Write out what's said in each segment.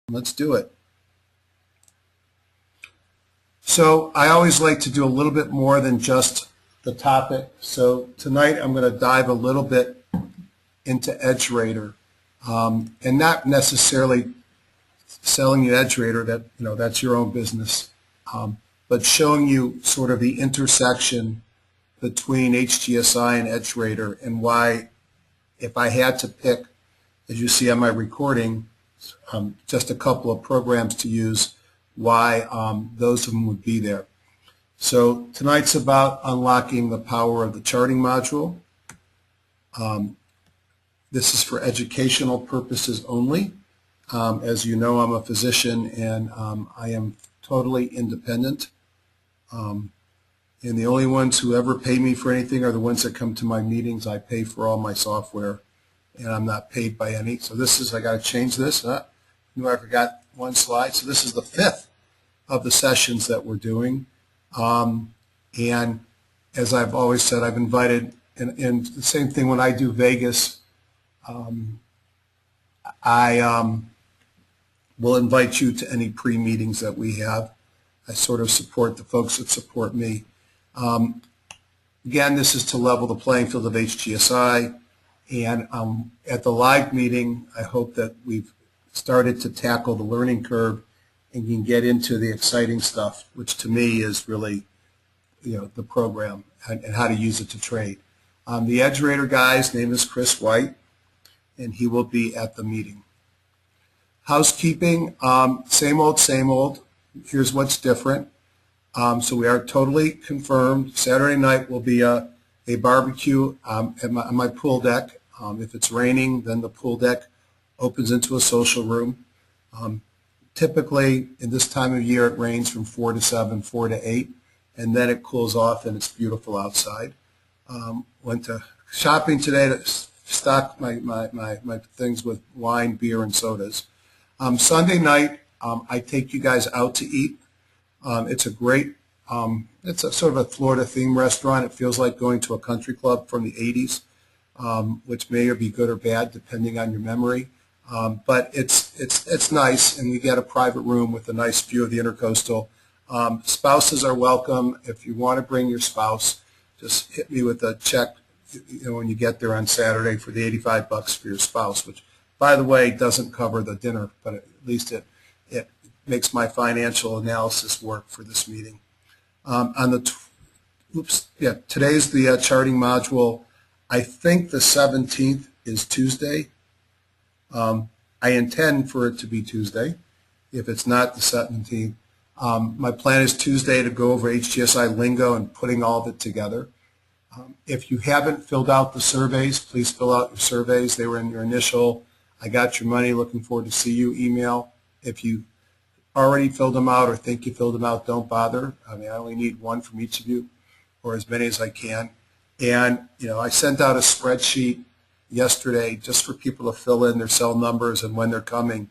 Let's do it. So I always like to do a little bit more than just the topic. So tonight I'm going to dive a little bit into EdgeRater, and not necessarily selling you EdgeRater, that that's your own business, but showing you sort of the intersection between HGSI and EdgeRater, and why, if I had to pick, as you see on my recording, just a couple of programs to use, why those of them would be there. So tonight's about unlocking the power of the charting module. This is for educational purposes only. As you know, I'm a physician, and I am totally independent. And the only ones who ever pay me for anything are the ones that come to my meetings. I pay for all my software, and I'm not paid by any. So this is, I got to change this. I forgot one slide. So this is the 5th of the sessions that we're doing. And as I've always said, I've invited, and the same thing when I do Vegas, I will invite you to any pre-meetings that we have. I sort of support the folks that support me. Again, this is to level the playing field of HGSI. And at the live meeting, I hope that we've started to tackle the learning curve and can get into the exciting stuff, which to me is really, the program and how to use it to trade. The EdgeRater guy's name is Chris White, and he will be at the meeting. Housekeeping, same old, same old. Here's what's different. So we are totally confirmed. Saturday night will be a barbecue on my pool deck. If it's raining, then the pool deck opens into a social room. Typically, in this time of year, it rains from 4 to 7, 4 to 8, and then it cools off and it's beautiful outside. Went to shopping today to stock my things with wine, beer, and sodas. Sunday night, I take you guys out to eat. It's a great, it's a sort of a Florida-themed restaurant. It feels like going to a country club from the 80s, which may be good or bad depending on your memory. But it's nice, and you get a private room with a nice view of the Intercoastal. Spouses are welcome. If you want to bring your spouse, just hit me with a check when you get there on Saturday for the $85 for your spouse, which, by the way, doesn't cover the dinner, but at least it makes my financial analysis work for this meeting. Today's the charting module. I think the 17th is Tuesday. I intend for it to be Tuesday. If it's not the 17th, my plan is Tuesday to go over HGSI lingo and putting all of it together. If you haven't filled out the surveys, please fill out your surveys. They were in your initial "I got your money, looking forward to see you" email. If you already filled them out or think you filled them out, don't bother. I only need one from each of you, or as many as I can. And I sent out a spreadsheet yesterday just for people to fill in their cell numbers and when they're coming.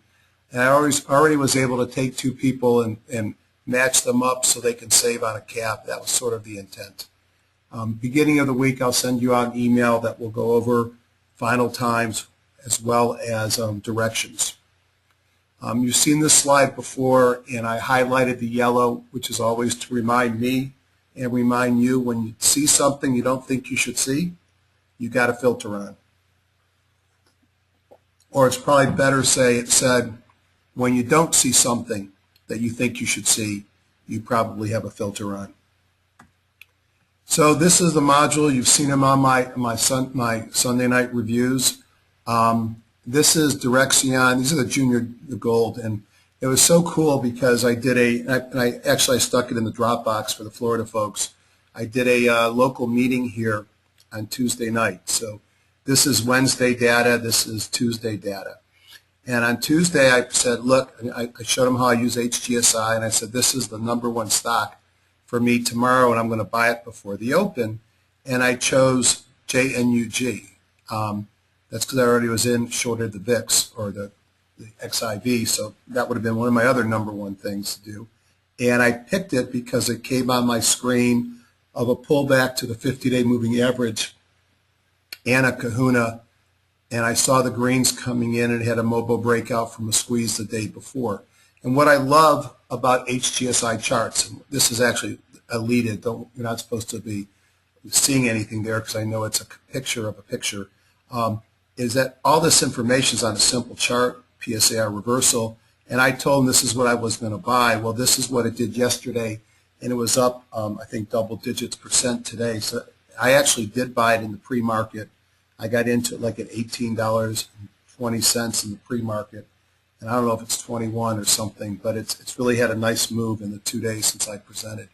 And I already was able to take 2 people and match them up so they can save on a cap. That was sort of the intent. Beginning of the week, I'll send you out an email that will go over final times as well as directions. You've seen this slide before, and I highlighted the yellow, which is always to remind me and remind you, when you see something you don't think you should see, you got a filter on. Or it's probably better said, when you don't see something that you think you should see, you probably have a filter on. So this is the module. You've seen them on my Sunday night reviews. This is Direxion. These are the gold, and it was so cool because I did I stuck it in the Dropbox for the Florida folks. I did a local meeting here on Tuesday night. So this is Wednesday data. This is Tuesday data. And on Tuesday, I said, look, I showed them how I use HGSI, and I said, this is the #1 stock for me tomorrow, and I'm going to buy it before the open. And I chose JNUG. That's because I already was shorted the VIX or the XIV, so that would have been one of my other #1 things to do. And I picked it because it came on my screen of a pullback to the 50-day moving average and a Kahuna and I saw the greens coming in and it had a MOBO breakout from a squeeze the day before. And what I love about HGSI charts, and this is actually deleted, you're not supposed to be seeing anything there because I know it's a picture of a picture, is that all this information is on a simple chart, PSAR reversal, and I told them this is what I was going to buy. Well, this is what it did yesterday, and it was up, I think, double digits % today. So I actually did buy it in the pre-market. I got into it like at $18.20 in the pre-market, and I don't know if it's 21 or something, but it's really had a nice move in the 2 days since I presented.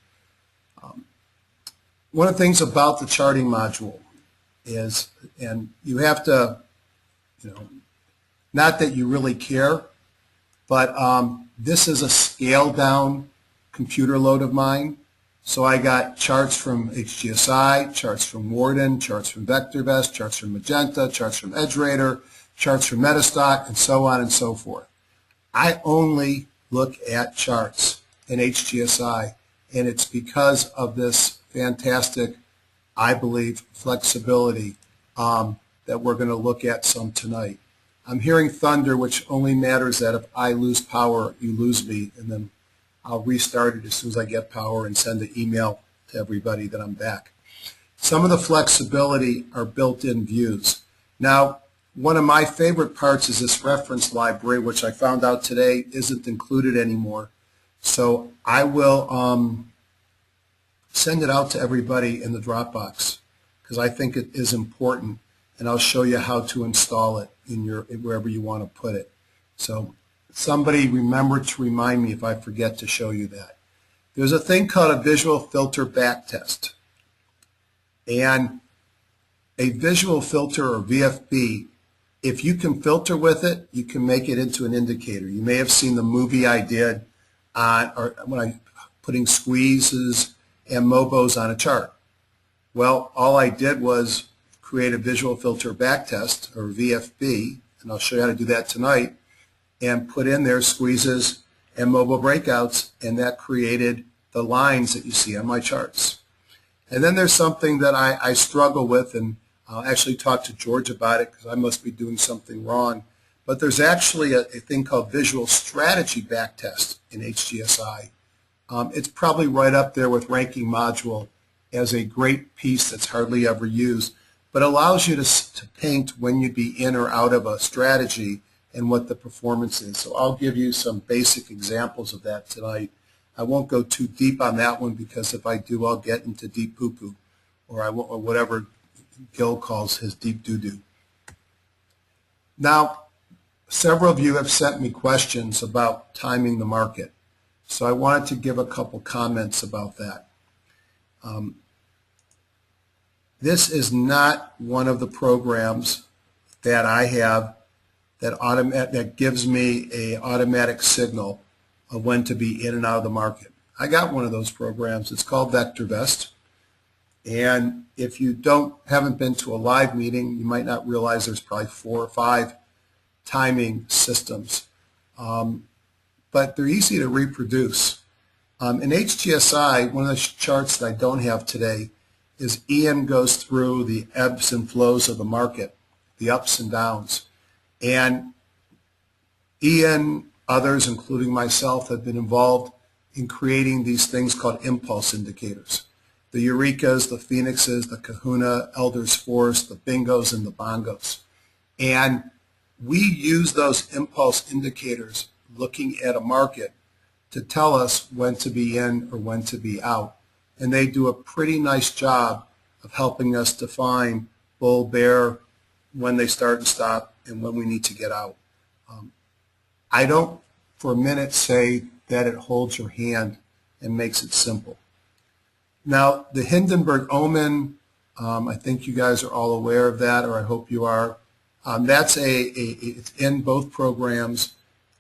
One of the things about the charting module is, and you have to, not that you really care, but this is a scaled down computer load of mine. So I got charts from HGSI, charts from Warden, charts from Vectorvest, charts from Magenta, charts from EdgeRater, charts from Metastock, and so on and so forth. I only look at charts in HGSI, and it's because of this fantastic, I believe, flexibility that we're going to look at some tonight. I'm hearing thunder, which only matters that if I lose power, you lose me, and then I'll restart it as soon as I get power and send an email to everybody that I'm back. Some of the flexibility are built-in views. Now, one of my favorite parts is this reference library, which I found out today isn't included anymore. So I will send it out to everybody in the Dropbox because I think it is important, and I'll show you how to install it in wherever you want to put it. So somebody remember to remind me if I forget to show you that. There's a thing called a visual filter backtest. And a visual filter, or VFB, if you can filter with it, you can make it into an indicator. You may have seen the movie I did when I putting squeezes and MOBOs on a chart. Well, all I did was create a visual filter backtest, or VFB, and I'll show you how to do that tonight, and put in there squeezes and MOBO breakouts, and that created the lines that you see on my charts. And then there's something that I struggle with, and I'll actually talk to George about it because I must be doing something wrong. But there's actually a thing called visual strategy backtest in HGSI. It's probably right up there with ranking module as a great piece that's hardly ever used, but allows you to paint when you'd be in or out of a strategy and what the performance is. So I'll give you some basic examples of that tonight. I won't go too deep on that one because if I do, I'll get into deep poo-poo, or whatever Gil calls his deep doo-doo. Now, several of you have sent me questions about timing the market, so I wanted to give a couple comments about that. This is not one of the programs that I have that gives me an automatic signal of when to be in and out of the market. I got one of those programs. It's called Vectorvest. And if you haven't been to a live meeting, you might not realize there's probably 4 or 5 timing systems. But they're easy to reproduce. In HGSI, one of the charts that I don't have today is Ian goes through the ebbs and flows of the market, the ups and downs. And Ian, others, including myself, have been involved in creating these things called impulse indicators. The Eurekas, the Phoenixes, the Kahuna, Elders Force, the Bingos, and the Bongos. And we use those impulse indicators looking at a market to tell us when to be in or when to be out. And they do a pretty nice job of helping us define bull, bear, when they start and stop, and when we need to get out. I don't for a minute say that it holds your hand and makes it simple. Now, the Hindenburg Omen, I think you guys are all aware of that, or I hope you are. It's in both programs,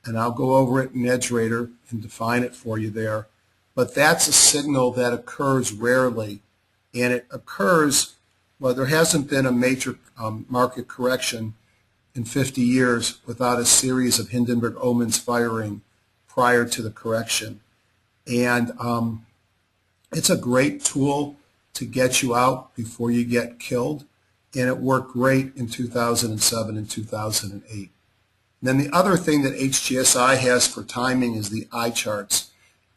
and I'll go over it in EdgeRater and define it for you there. But that's a signal that occurs rarely, and it occurs, well, there hasn't been a major market correction in 50 years without a series of Hindenburg Omens firing prior to the correction. And it's a great tool to get you out before you get killed. and it worked great in 2007 and 2008. And then the other thing that HGSI has for timing is the eye charts,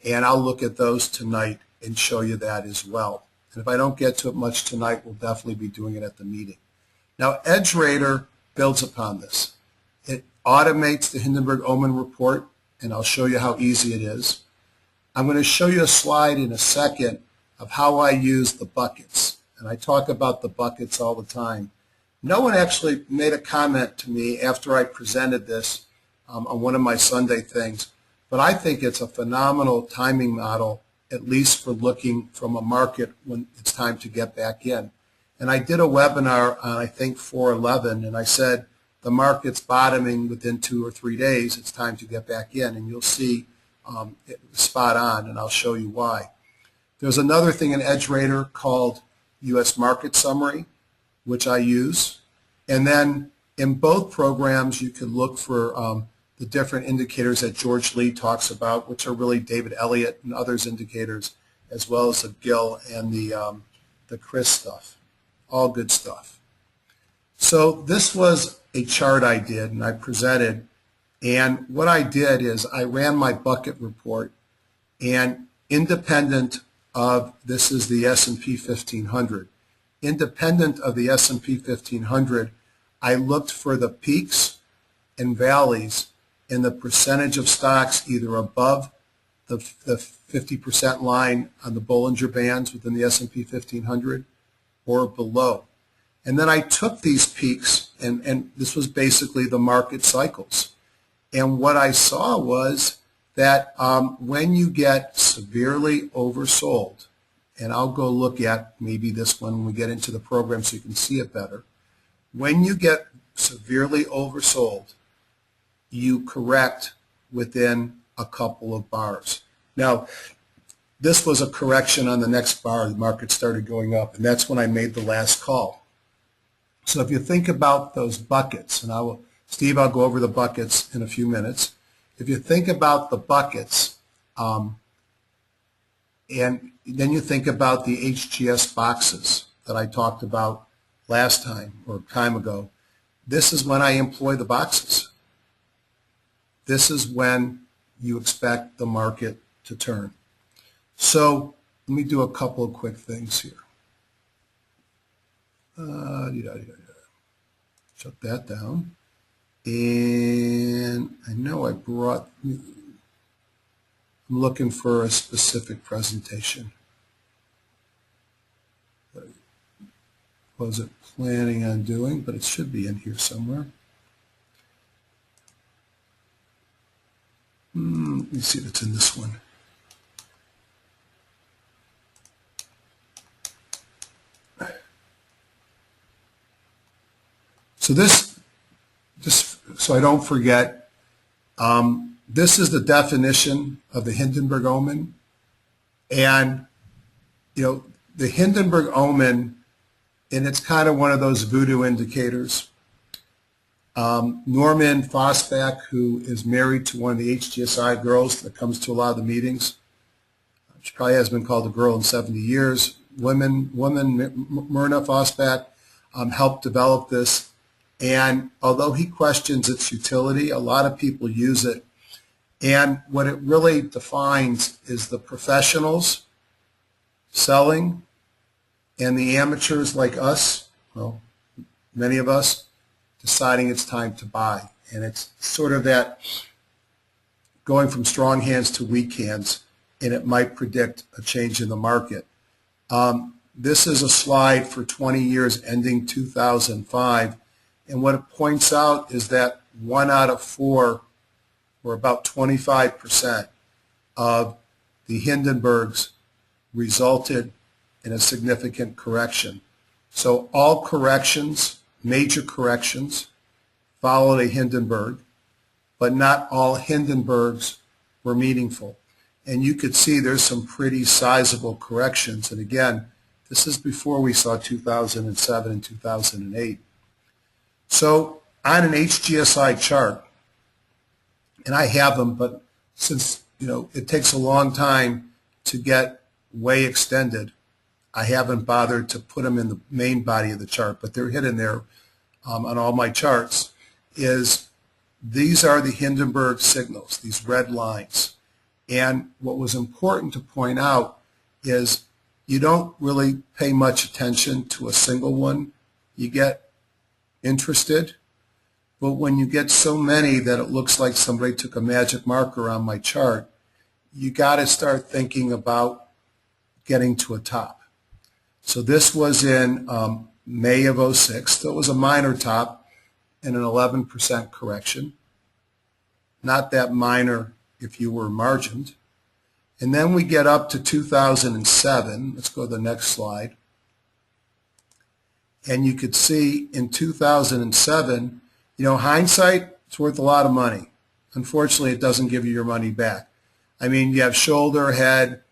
and I'll look at those tonight and show you that as well. And if I don't get to it much tonight, we'll definitely be doing it at the meeting. Now, EdgeRater builds upon this. It automates the Hindenburg Omen report, and I'll show you how easy it is. I'm going to show you a slide in a second of how I use the buckets. And I talk about the buckets all the time. No one actually made a comment to me after I presented this on one of my Sunday things, but I think it's a phenomenal timing model, at least for looking from a market when it's time to get back in. And I did a webinar on, I think, 4/11, and I said the market's bottoming within 2 or 3 days. It's time to get back in, and you'll see it was spot on, and I'll show you why. There's another thing in EdgeRater called U.S. Market Summary, which I use. And then in both programs, you can look for the different indicators that George Lee talks about, which are really David Elliott and others indicators, as well as the Gill and the Chris stuff. All good stuff. So this was a chart I did and I presented, and what I did is I ran my bucket report, and independent of, this is the S&P 1500, independent of the S&P 1500, I looked for the peaks and valleys in the percentage of stocks either above the 50% line on the Bollinger Bands within the S&P 1500 or below. And then I took these peaks, and this was basically the market cycles. And what I saw was that when you get severely oversold, and I'll go look at maybe this one when we get into the program so you can see it better. When you get severely oversold, you correct within a couple of bars. Now, this was a correction on the next bar. The market started going up, and that's when I made the last call. So if you think about those buckets, and Steve, I'll go over the buckets in a few minutes. If you think about the buckets, and then you think about the HGS boxes that I talked about last time or time ago, this is when I employ the boxes. This is when you expect the market to turn. So let me do a couple of quick things here. Shut that down. And I know I'm looking for a specific presentation. I wasn't planning on doing, but it should be in here somewhere. Let me see if it's in this one. So this, just so I don't forget, this is the definition of the Hindenburg Omen. And, you know, the Hindenburg Omen, and it's kind of one of those voodoo indicators. Norman Fosbach, who is married to one of the HGSI girls that comes to a lot of the meetings, she probably hasn't been called a girl in 70 years. Myrna Fosbach helped develop this. And although he questions its utility, a lot of people use it. And what it really defines is the professionals selling and the amateurs like us, well, many of us, deciding it's time to buy. And it's sort of that going from strong hands to weak hands, and it might predict a change in the market. This is a slide for 20 years ending 2005. And what it points out is that 1 out of 4, or about 25% of the Hindenburgs resulted in a significant correction. So all corrections, major corrections, followed a Hindenburg, but not all Hindenburgs were meaningful. And you could see there's some pretty sizable corrections. And again, this is before we saw 2007 and 2008. So on an HGSI chart, and I have them, but since it takes a long time to get way extended, I haven't bothered to put them in the main body of the chart, but they're hidden there on all my charts, is these are the Hindenburg signals, these red lines. And what was important to point out is you don't really pay much attention to a single one. You get interested, but when you get so many that it looks like somebody took a magic marker on my chart, you got to start thinking about getting to a top. So this was in May of '06. So it was a minor top and an 11% correction. Not that minor if you were margined. And then we get up to 2007. Let's go to the next slide. And you could see in 2007, hindsight, it's worth a lot of money. Unfortunately, it doesn't give you your money back. I mean, you have shoulder, head,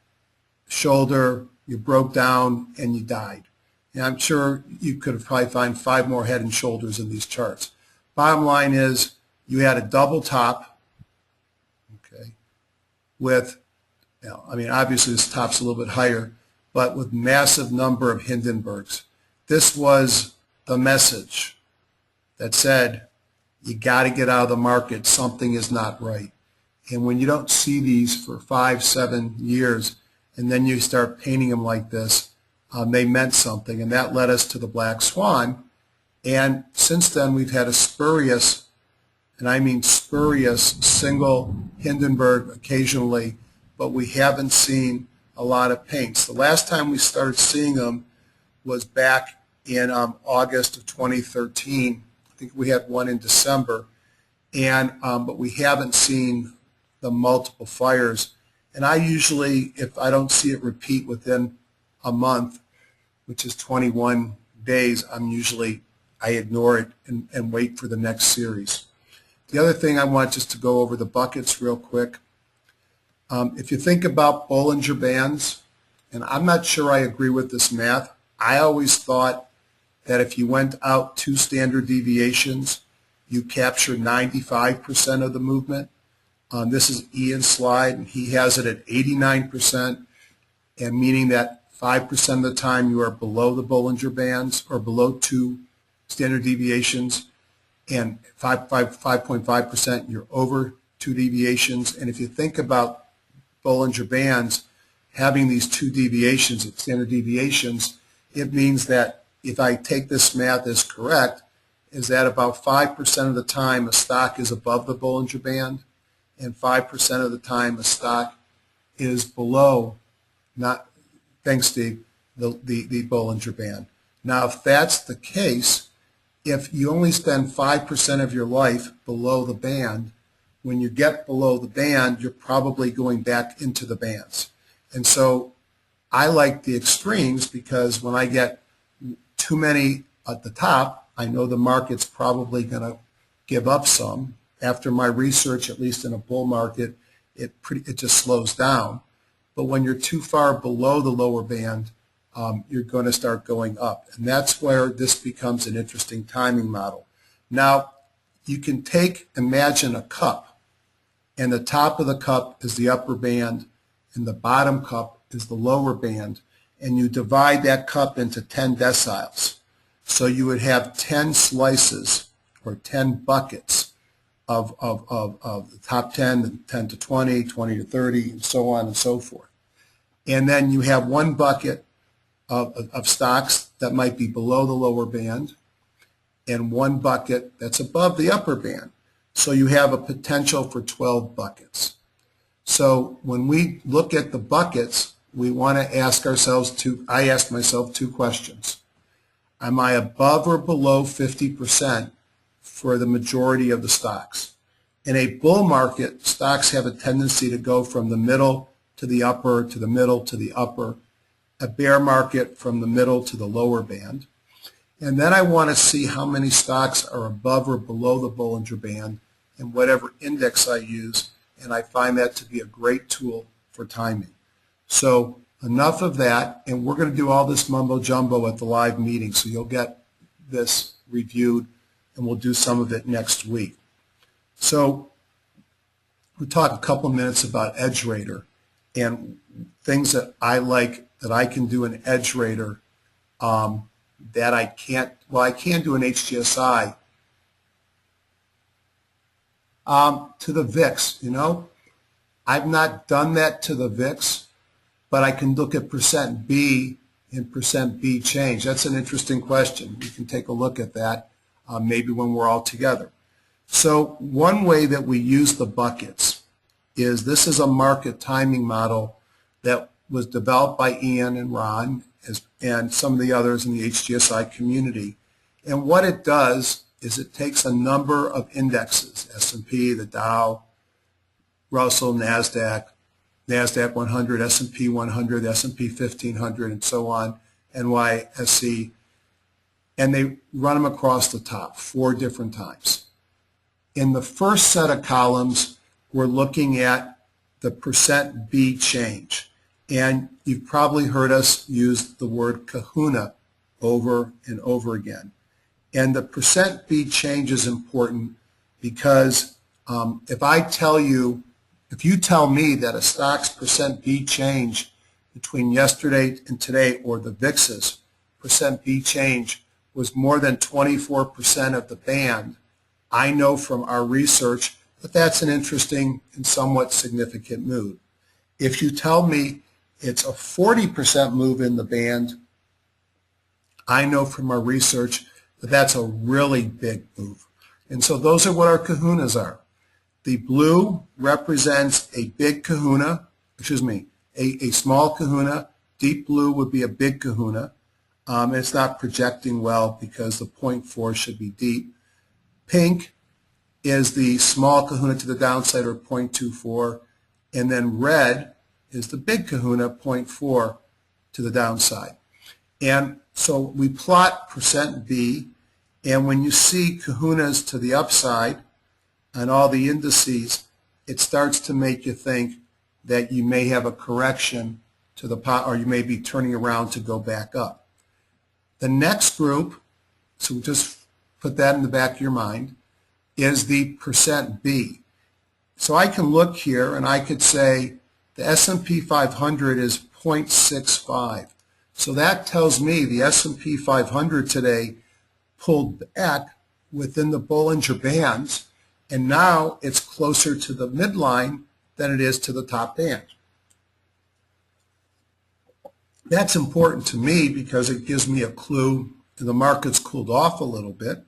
shoulder, you broke down, and you died. And I'm sure you could have probably find 5 more head and shoulders in these charts. Bottom line is you had a double top, okay, with, obviously this top's a little bit higher, but with massive number of Hindenburgs. This was the message that said, you got to get out of the market, something is not right. And when you don't see these for 5, 7 years, and then you start painting them like this, they meant something, and that led us to the black swan. And since then, we've had a spurious, and I mean spurious, single Hindenburg occasionally, but we haven't seen a lot of paints. The last time we started seeing them was back in August of 2013. I think we had one in December, and but we haven't seen the multiple fires. And I usually, if I don't see it repeat within a month, which is 21 days, I ignore it and wait for the next series. The other thing I want just to go over the buckets real quick. If you think about Bollinger Bands, and I'm not sure I agree with this math, I always thought that if you went out 2 standard deviations, you capture 95% of the movement. This is Ian's slide, and he has it at 89%, and meaning that 5% of the time you are below the Bollinger Bands or below 2 standard deviations, and 5.5% you're over 2 deviations. And if you think about Bollinger Bands having these 2 deviations, standard deviations, it means that if I take this math as correct, is that about 5% of the time a stock is above the Bollinger Band, and 5% of the time a stock is below, thanks Steve, the Bollinger Band. Now, if that's the case, if you only spend 5% of your life below the band, when you get below the band, you're probably going back into the bands. And so I like the extremes because when I get too many at the top, I know the market's probably going to give up some. After my research, at least in a bull market, it just slows down. But when you're too far below the lower band, you're going to start going up. And that's where this becomes an interesting timing model. Now, you can imagine a cup, and the top of the cup is the upper band, and the bottom cup is the lower band, and you divide that cup into 10 deciles. So you would have 10 slices or 10 buckets of the top 10, 10 to 20, 20 to 30, and so on and so forth. And then you have one bucket of stocks that might be below the lower band and one bucket that's above the upper band. So you have a potential for 12 buckets. So when we look at the buckets, we want to ask ourselves I ask myself 2 questions. Am I above or below 50% for the majority of the stocks? In a bull market, stocks have a tendency to go from the middle to the upper, to the middle to the upper. A bear market from the middle to the lower band. And then I want to see how many stocks are above or below the Bollinger Band in whatever index I use, and I find that to be a great tool for timing. So enough of that, and we're going to do all this mumbo jumbo at the live meeting, so you'll get this reviewed, and we'll do some of it next week. So we'll talk a couple minutes about EdgeRater and things that I like that I can do an edge rater that I can't, well, I can do an HGSI to the VIX, you know. I've not done that to the VIX, but I can look at percent B and percent B change. That's an interesting question. We can take a look at that maybe when we're all together. So one way that we use the buckets is this is a market timing model that was developed by Ian and Ron and some of the others in the HGSI community. And what it does is it takes a number of indexes, S&P, the Dow, Russell, NASDAQ 100, S&P 100, S&P 1500, and so on, NYSE, and they run them across the top 4 different times. In the first set of columns, we're looking at the percent B change. And you've probably heard us use the word Kahuna over and over again. And the percent B change is important because if you tell me that a stock's percent B change between yesterday and today, or the VIX's percent B change, was more than 24% of the band, I know from our research that that's an interesting and somewhat significant move. If you tell me it's a 40% move in the band, I know from our research that that's a really big move. And so those are what our kahunas are. The blue represents a big kahuna, a small kahuna. Deep blue would be a big kahuna. It's not projecting well because the 0.4 should be deep. Pink is the small kahuna to the downside, or 0.24, and then red is the big kahuna, 0.4 to the downside. And so we plot percent B, and when you see kahunas to the upside on all the indices, it starts to make you think that you may have a correction to the pot, or you may be turning around to go back up. The next group, so just put that in the back of your mind, is the percent B. So I can look here and I could say the S&P 500 is 0.65. So that tells me the S&P 500 today pulled back within the Bollinger Bands, and now it's closer to the midline than it is to the top band. That's important to me because it gives me a clue the market's cooled off a little bit,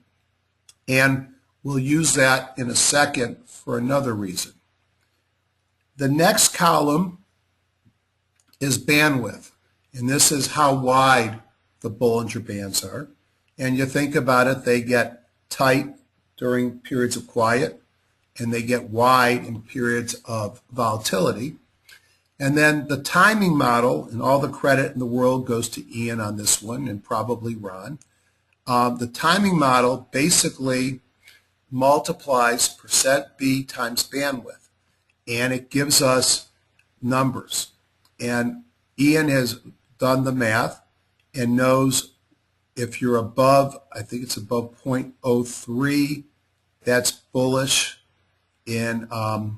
and we'll use that in a second for another reason. The next column is bandwidth, and this is how wide the Bollinger Bands are. And you think about it, they get tight during periods of quiet, and they get wide in periods of volatility. And then the timing model, and all the credit in the world goes to Ian on this one, and probably Ron. The timing model basically multiplies percent B times bandwidth, and it gives us numbers. And Ian has done the math and knows if you're above, I think it's above 0.03, that's bullish. In I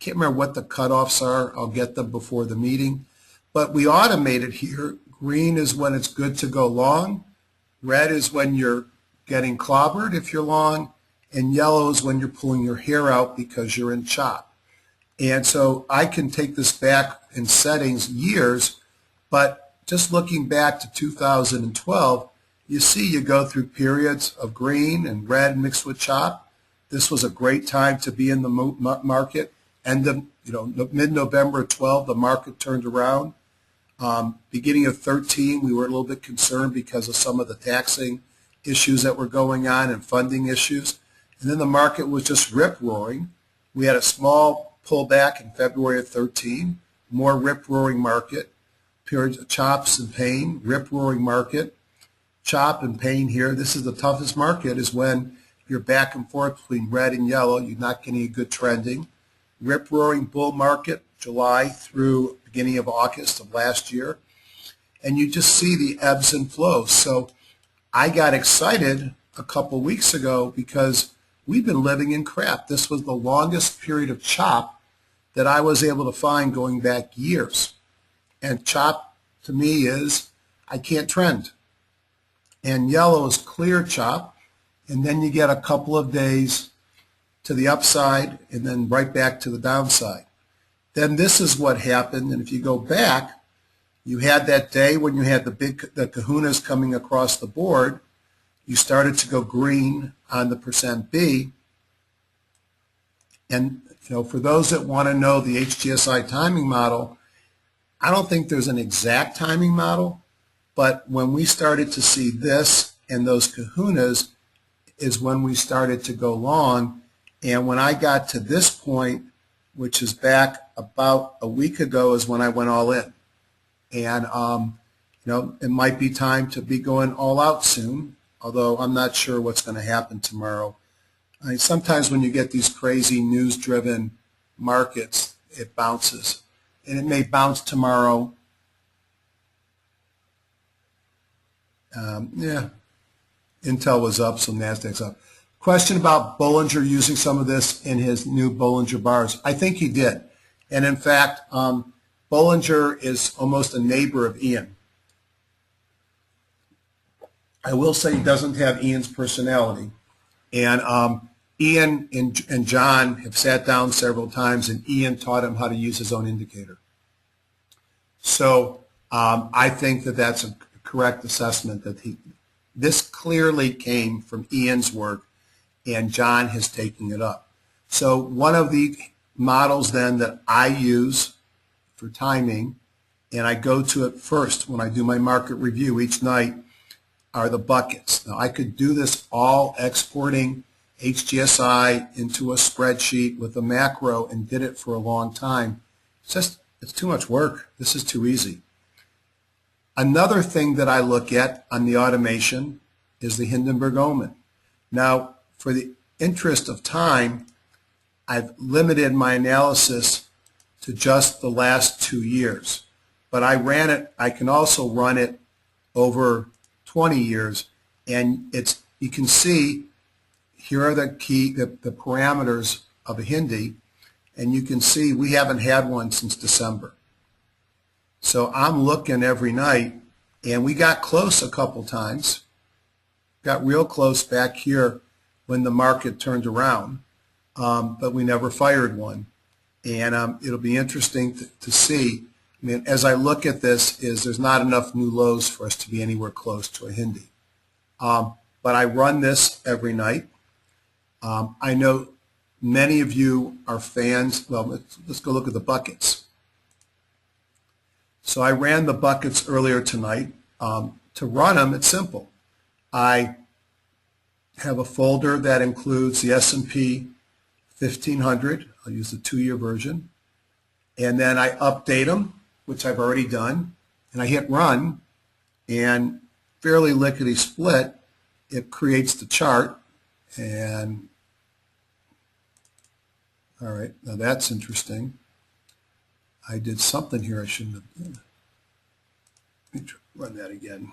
can't remember what the cutoffs are. I'll get them before the meeting. But we automated here. Green is when it's good to go long. Red is when you're getting clobbered if you're long. And yellow is when you're pulling your hair out because you're in chop. And so I can take this back in settings years, but just looking back to 2012, you see you go through periods of green and red mixed with chop. This was a great time to be in the market. End of, mid-November of 12, the market turned around. Beginning of 13, we were a little bit concerned because of some of the taxing issues that were going on and funding issues. And then the market was just rip-roaring. We had a small pullback in February of 13, more rip-roaring market, periods of chops and pain, rip-roaring market, chop and pain here. This is the toughest market, is when you're back and forth between red and yellow. You're not getting a good trending. Rip-roaring bull market, July through beginning of August of last year. And you just see the ebbs and flows. So I got excited a couple weeks ago because we've been living in crap. This was the longest period of chop that I was able to find going back years. And chop to me is I can't trend. And yellow is clear chop, and then you get a couple of days to the upside and then right back to the downside. Then this is what happened, and if you go back, you had that day when you had the kahunas coming across the board. You started to go green on the percent B. And for those that want to know the HGSI timing model, I don't think there's an exact timing model, but when we started to see this and those kahunas is when we started to go long. And when I got to this point, which is back about a week ago, is when I went all in. And, it might be time to be going all out soon, although I'm not sure what's going to happen tomorrow. Sometimes when you get these crazy news-driven markets, it bounces. And it may bounce tomorrow. Intel was up, so NASDAQ's up. Question about Bollinger using some of this in his new Bollinger bars. I think he did. And in fact, Bollinger is almost a neighbor of Ian. I will say he doesn't have Ian's personality. And Ian and John have sat down several times, and Ian taught him how to use his own indicator. So I think that that's a correct assessment, that this clearly came from Ian's work, and John has taken it up. So one of the models then that I use for timing, and I go to it first when I do my market review each night, are the buckets. Now I could do this all exporting HGSI into a spreadsheet with a macro and did it for a long time. It's too much work. This is too easy. Another thing that I look at on the automation is the Hindenburg Omen. Now, for the interest of time, I've limited my analysis to just the last 2 years. But I ran it, I can also run it over 20 years, and you can see here are the parameters of a Hindi, and you can see we haven't had one since December. So I'm looking every night, and we got close a couple times, got real close back here when the market turned around, but we never fired one. And it'll be interesting to see. I mean, as I look at this, there's not enough new lows for us to be anywhere close to a Hindi. But I run this every night. I know many of you are fans. Well, let's go look at the buckets. So I ran the buckets earlier tonight. To run them, it's simple. I have a folder that includes the S&P 1500. I'll use the 2-year version. And then I update them, which I've already done. And I hit run, and fairly lickety split, it creates the chart. And all right, now that's interesting. I did something here I shouldn't have done. Let me run that again.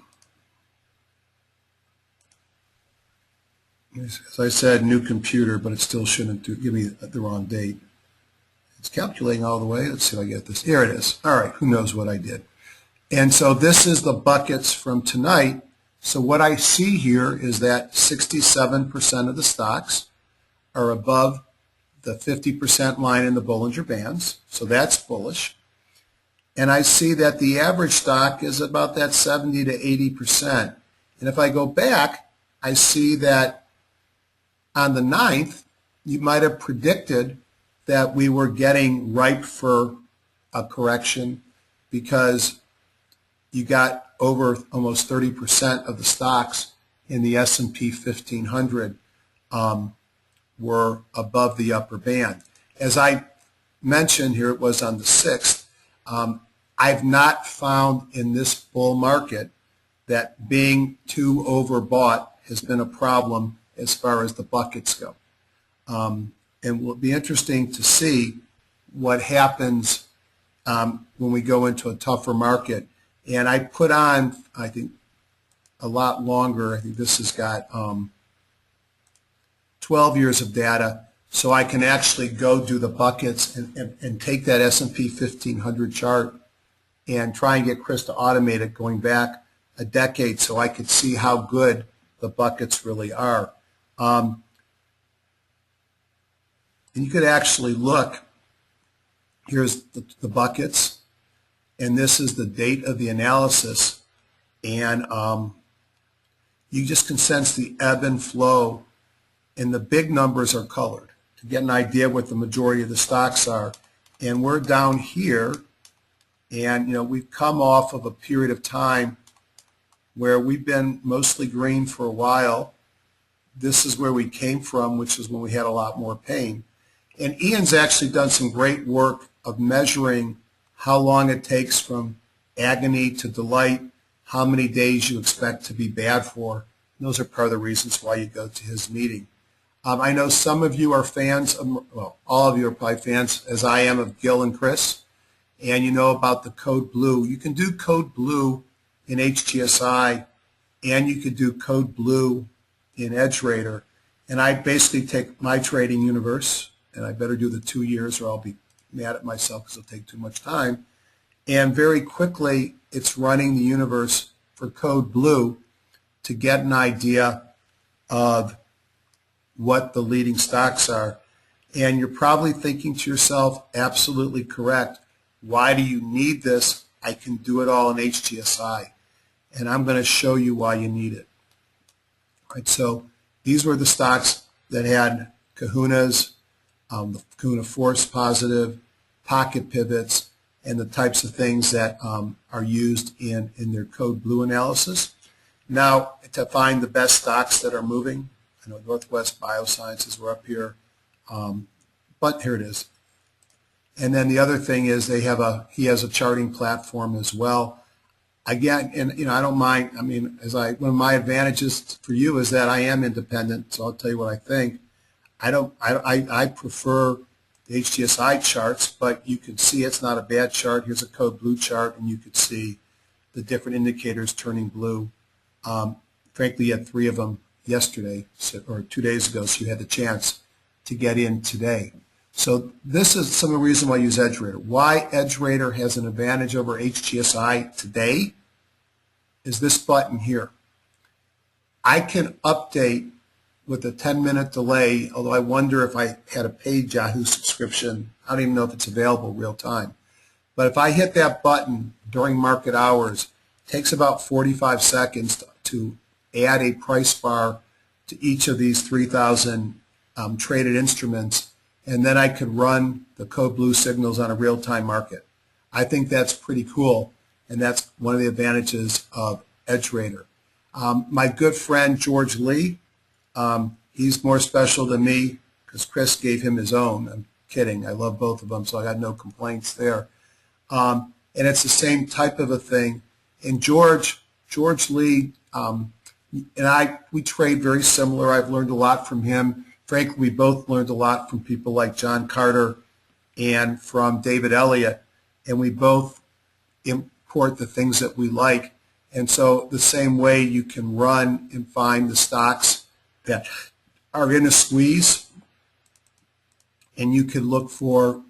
As I said, new computer, but it still shouldn't give me the wrong date. It's calculating all the way. Let's see if I get this. Here it is. All right, who knows what I did. And so this is the buckets from tonight. So what I see here is that 67% of the stocks are above the 50% line in the Bollinger Bands. So that's bullish. And I see that the average stock is about that 70 to 80%. And if I go back, I see that on the 9th, you might have predicted that we were getting ripe for a correction because you got over almost 30% of the stocks in the S&P 1500 were above the upper band. As I mentioned here, it was on the 6th. I've not found in this bull market that being too overbought has been a problem as far as the buckets go. And it will be interesting to see what happens when we go into a tougher market. And I put on, I think, a lot longer. I think this has got 12 years of data, so I can actually go do the buckets and take that S&P 1500 chart and try and get Chris to automate it going back a decade so I could see how good the buckets really are. And you could actually look, here's the buckets, and this is the date of the analysis, and you just can sense the ebb and flow, and the big numbers are colored to get an idea what the majority of the stocks are. And we're down here, and we've come off of a period of time where we've been mostly green for a while. This is where we came from, which is when we had a lot more pain. And Ian's actually done some great work of measuring how long it takes from agony to delight, how many days you expect to be bad for. And those are part of the reasons why you go to his meeting. I know some of you are fans, well, all of you are probably fans, as I am, of Gil and Chris, and you know about the code blue. You can do code blue in HGSI, and you could do code blue in EdgeRater. And I basically take my trading universe, and I better do the 2 years or I'll be mad at myself because it'll take too much time. And very quickly, it's running the universe for code blue to get an idea of what the leading stocks are. And you're probably thinking to yourself, absolutely correct, why do you need this? I can do it all in HGSI. And I'm going to show you why you need it. All right, so these were the stocks that had Kahunas, the Kahuna Force Positive, pocket pivots, and the types of things that are used in their code blue analysis. Now, to find the best stocks that are moving, I know Northwest Biosciences were up here, but here it is. And then the other thing is he has a charting platform as well. Again, and I don't mind. I mean, one of my advantages for you is that I am independent, so I'll tell you what I think. I prefer the HGSI charts, but you can see it's not a bad chart. Here's a code blue chart, and you could see the different indicators turning blue. Frankly, you had 3 of them yesterday or 2 days ago, so you had the chance to get in today. So this is some of the reason why I use EdgeRater. Why EdgeRater has an advantage over HGSI today is this button here. I can update with a 10-minute delay, although I wonder if I had a paid Yahoo subscription. I don't even know if it's available real time. But if I hit that button during market hours, it takes about 45 seconds to add a price bar to each of these 3,000 traded instruments, and then I could run the code blue signals on a real-time market. I think that's pretty cool, and that's one of the advantages of EdgeRater. My good friend George Lee, he's more special than me because Chris gave him his own. I'm kidding. I love both of them, so I got no complaints there. And it's the same type of a thing. And George Lee and we trade very similar. I've learned a lot from him. Frankly, we both learned a lot from people like John Carter and from David Elliott, and we both import the things that we like. And so the same way you can run and find the stocks that are in a squeeze, and you can look for,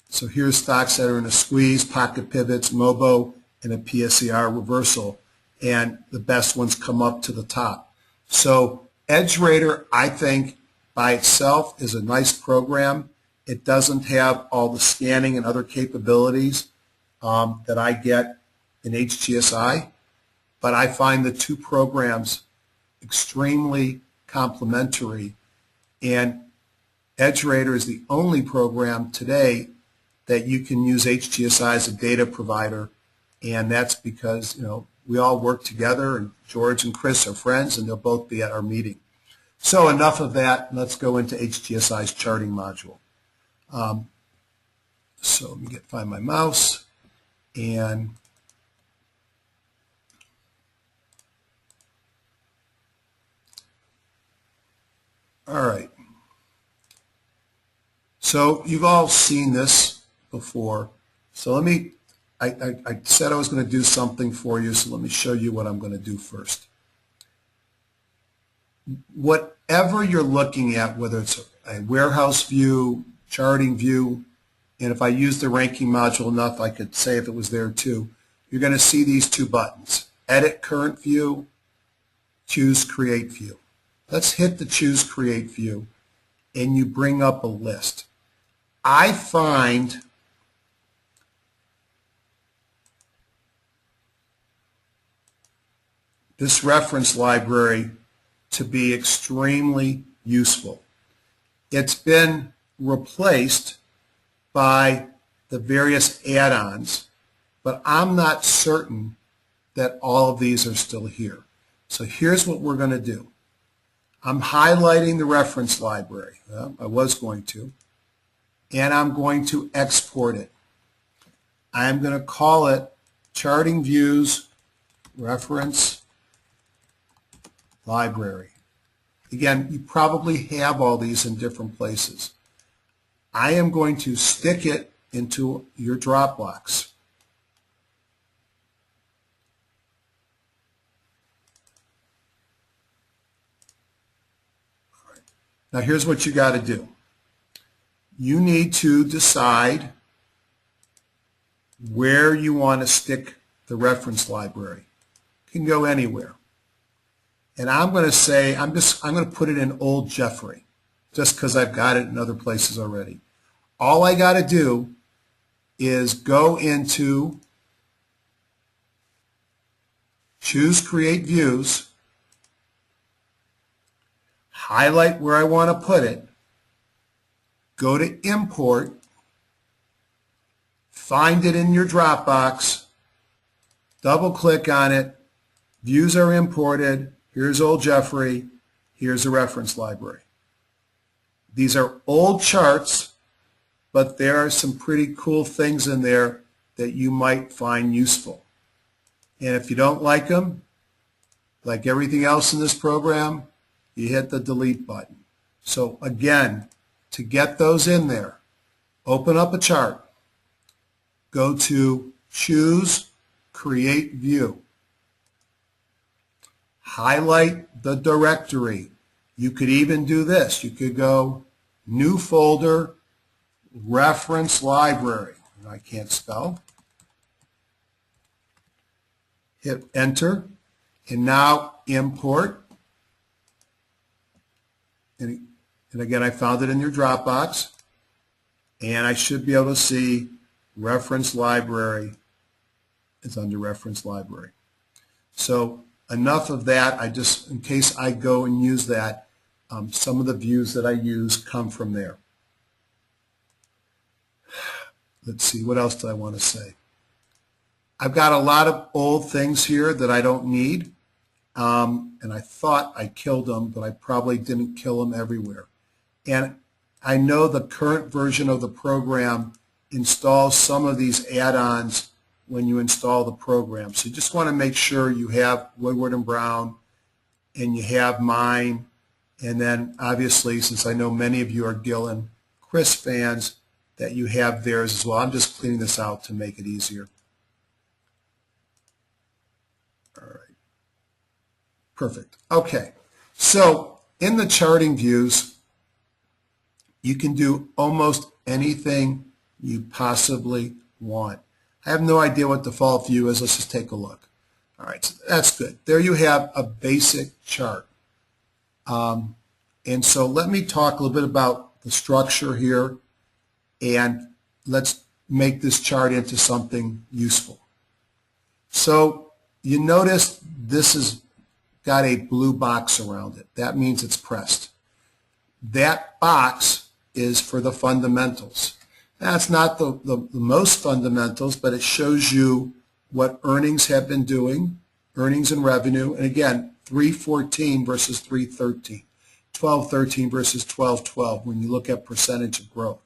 so here's stocks that are in a squeeze, pocket pivots, MOBO, and a PSER reversal, and the best ones come up to the top. So EdgeRater, I think, by itself is a nice program. It doesn't have all the scanning and other capabilities that I get in HGSI, but I find the 2 programs extremely complementary, and EdgeRater is the only program today that you can use HGSI as a data provider, and that's because we all work together, and George and Chris are friends, and they'll both be at our meeting. So enough of that. Let's go into HGSI's charting module. So let me find my mouse, and all right. So you've all seen this before. So I said I was going to do something for you, so let me show you what I'm going to do first. Whatever you're looking at, whether it's a warehouse view, charting view, and if I use the ranking module enough, I could say if it was there too, you're going to see these two buttons, Edit Current View, Choose Create View. Let's hit the Choose Create View, and you bring up a list. I find this reference library to be extremely useful. It's been replaced by the various add-ons, but I'm not certain that all of these are still here. So here's what we're going to do. I'm highlighting the reference library. Well, I was going to. And I'm going to export it. I'm going to call it Charting Views Reference Library. Again, you probably have all these in different places. I am going to stick it into your Dropbox. All right. Now here's what you got to do. You need to decide where you want to stick the reference library. It can go anywhere. And I'm going to say, I'm going to put it in Old Jeffrey, just because I've got it in other places already. All I got to do is go into Choose Create Views, highlight where I want to put it, go to Import, find it in your Dropbox, double click on it, views are imported, here's Old Jeffrey, here's a reference library. These are old charts, but there are some pretty cool things in there that you might find useful. And if you don't like them, like everything else in this program, you hit the delete button. So again, to get those in there, open up a chart, go to Choose Create View, highlight the directory. You could even do this. You could go New Folder, Reference Library. I can't spell. Hit Enter, and now Import. And again, I found it in your Dropbox, and I should be able to see Reference Library is under Reference Library. So enough of that. In case I go and use that, some of the views that I use come from there. Let's see, what else do I want to say? I've got a lot of old things here that I don't need, and I thought I killed them, but I probably didn't kill them everywhere. And I know the current version of the program installs some of these add-ons when you install the program. So you just want to make sure you have Woodward and Brown and you have mine. And then obviously, since I know many of you are Gil and Chris fans, that you have theirs as well. I'm just cleaning this out to make it easier. All right. Perfect. Okay. So in the charting views, you can do almost anything you possibly want. I have no idea what default view is. Let's just take a look. All right, so that's good. There you have a basic chart. And so let me talk a little bit about the structure here, and let's make this chart into something useful. So you notice this has got a blue box around it. That means it's pressed. That box is for the fundamentals. That's not the most fundamentals, but it shows you what earnings have been doing, earnings and revenue, and again, 314 versus 313, 1213 versus 1212 when you look at percentage of growth.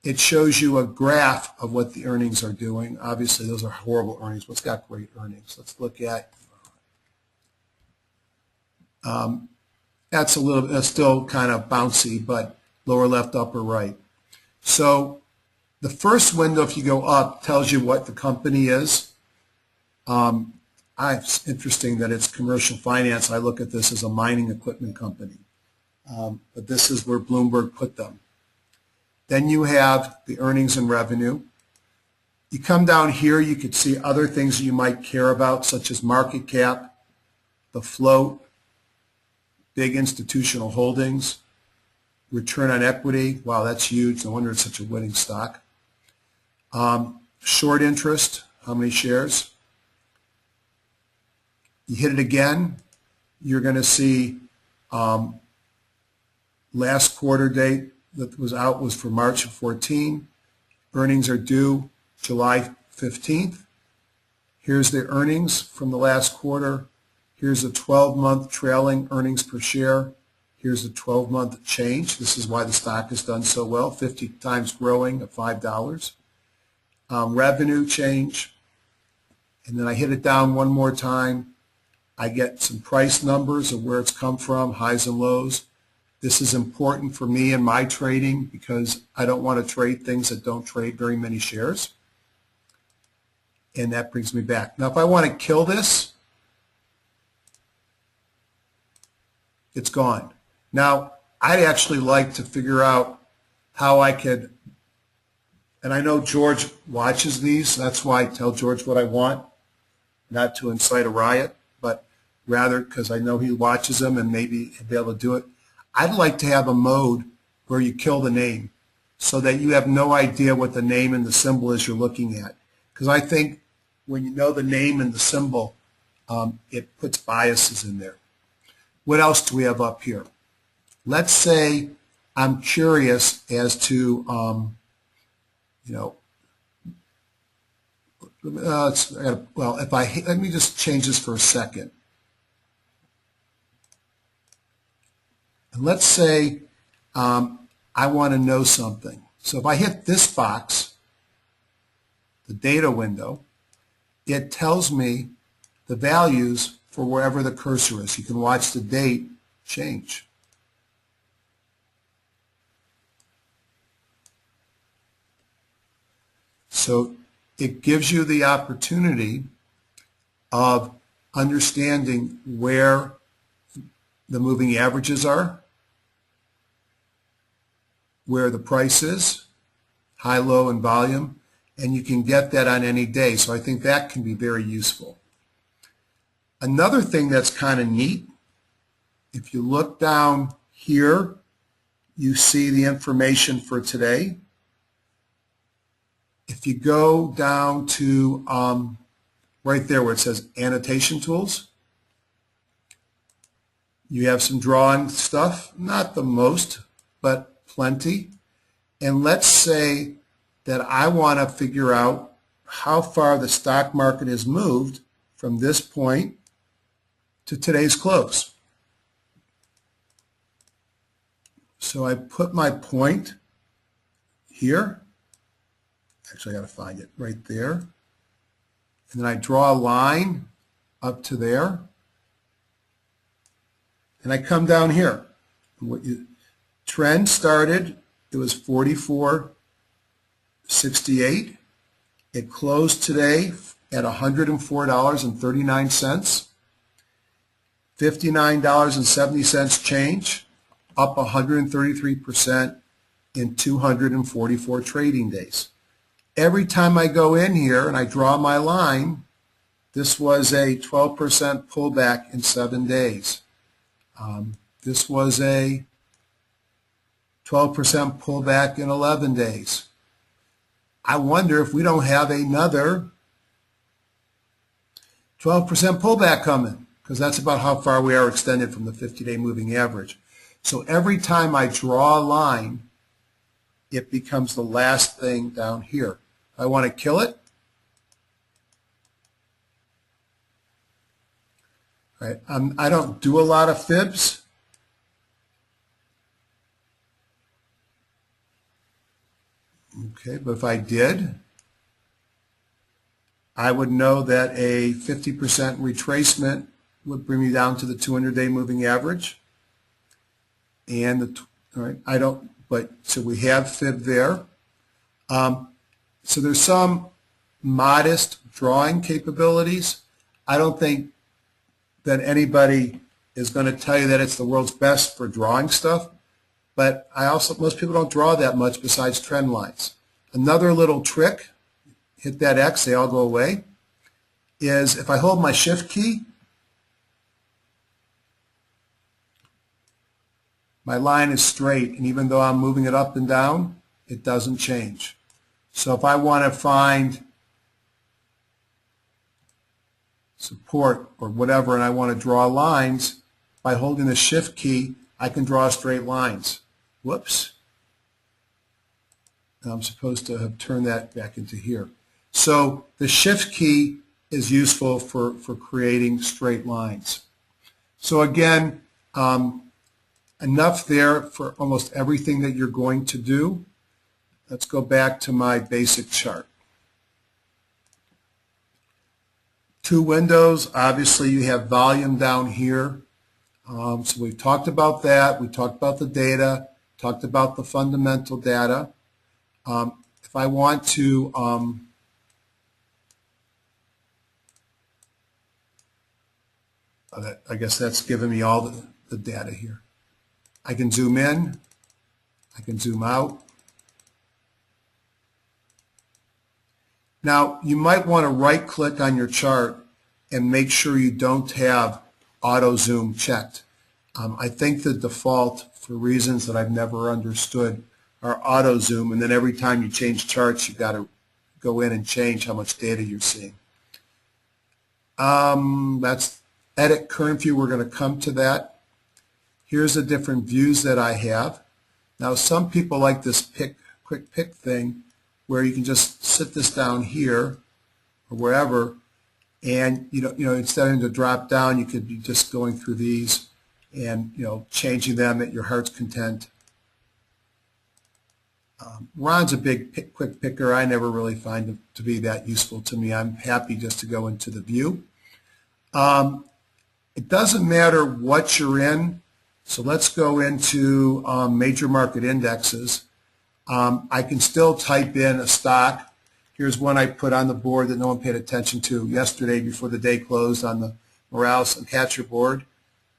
It shows you a graph of what the earnings are doing. Obviously, those are horrible earnings, but it's got great earnings. Let's look at, that's still kind of bouncy, but lower left, upper right. So the first window, if you go up, tells you what the company is. It's interesting that it's commercial finance. I look at this as a mining equipment company. But this is where Bloomberg put them. Then you have the earnings and revenue. You come down here, you could see other things you might care about, such as market cap, the float, big institutional holdings, return on equity. Wow, that's huge. No wonder it's such a winning stock. Short interest, how many shares? You hit it again, you're going to see last quarter date that was out was for March of 14. Earnings are due July 15th. Here's the earnings from the last quarter. Here's a 12-month trailing earnings per share. Here's a 12-month change. This is why the stock has done so well, 50 times growing at $5. Revenue change. And then I hit it down one more time. I get some price numbers of where it's come from, highs and lows. This is important for me in my trading because I don't want to trade things that don't trade very many shares. And that brings me back. Now, if I want to kill this, it's gone. Now, I'd actually like to figure out how I could, and I know George watches these. That's why I tell George what I want, not to incite a riot, but rather because I know he watches them and maybe he'll be able to do it. I'd like to have a mode where you kill the name so that you have no idea what the name and the symbol is you're looking at. Because I think when you know the name and the symbol, it puts biases in there. What else do we have up here? Let's say I'm curious as to, let me just change this for a second. And let's say I want to know something. So if I hit this box, the data window, it tells me the values for wherever the cursor is. You can watch the date change. So it gives you the opportunity of understanding where the moving averages are, where the price is, high, low, and volume, and you can get that on any day. So I think that can be very useful. Another thing that's kind of neat, if you look down here, you see the information for today. If you go down to right there where it says annotation tools, you have some drawing stuff, not the most, but plenty. And let's say that I want to figure out how far the stock market has moved from this point to today's close. So I put my point here. Actually, I got to find it right there. And then I draw a line up to there. And I come down here. Trend started, it was 44.68. It closed today at $104.39. $59.70 change, up 133% in 244 trading days. Every time I go in here and I draw my line, this was a 12% pullback in 7 days. This was a 12% pullback in 11 days. I wonder if we don't have another 12% pullback coming, because that's about how far we are extended from the 50-day moving average. So every time I draw a line, it becomes the last thing down here. I want to kill it. All right. I don't do a lot of fibs. Okay, but if I did, I would know that a 50% retracement would bring me down to the 200-day moving average. And all right, I don't, but so we have fib there. So there's some modest drawing capabilities. I don't think that anybody is going to tell you that it's the world's best for drawing stuff, but most people don't draw that much besides trend lines. Another little trick, hit that X, they all go away, is if I hold my shift key, my line is straight, and even though I'm moving it up and down, it doesn't change. So if I want to find support or whatever, and I want to draw lines, by holding the shift key, I can draw straight lines. Whoops. Now I'm supposed to have turned that back into here. So the shift key is useful for creating straight lines. So again, enough there for almost everything that you're going to do. Let's go back to my basic chart. Two windows, obviously you have volume down here. So we've talked about that. We talked about the data, talked about the fundamental data. If I want to I guess that's giving me all the data here. I can zoom in, I can zoom out. Now, you might want to right-click on your chart and make sure you don't have auto zoom checked. I think the default, for reasons that I've never understood, are auto zoom, and then every time you change charts, you've got to go in and change how much data you're seeing. That's edit current view. We're going to come to that. Here's the different views that I have. Now, some people like this quick pick thing, where you can just sit this down here or wherever, and instead of having to drop down, you could be just going through these and changing them at your heart's content. Ron's a big quick picker. I never really find it to be that useful to me. I'm happy just to go into the view. It doesn't matter what you're in. So let's go into major market indexes. I can still type in a stock. Here's one I put on the board that no one paid attention to yesterday before the day closed on the Morales and Hatcher board,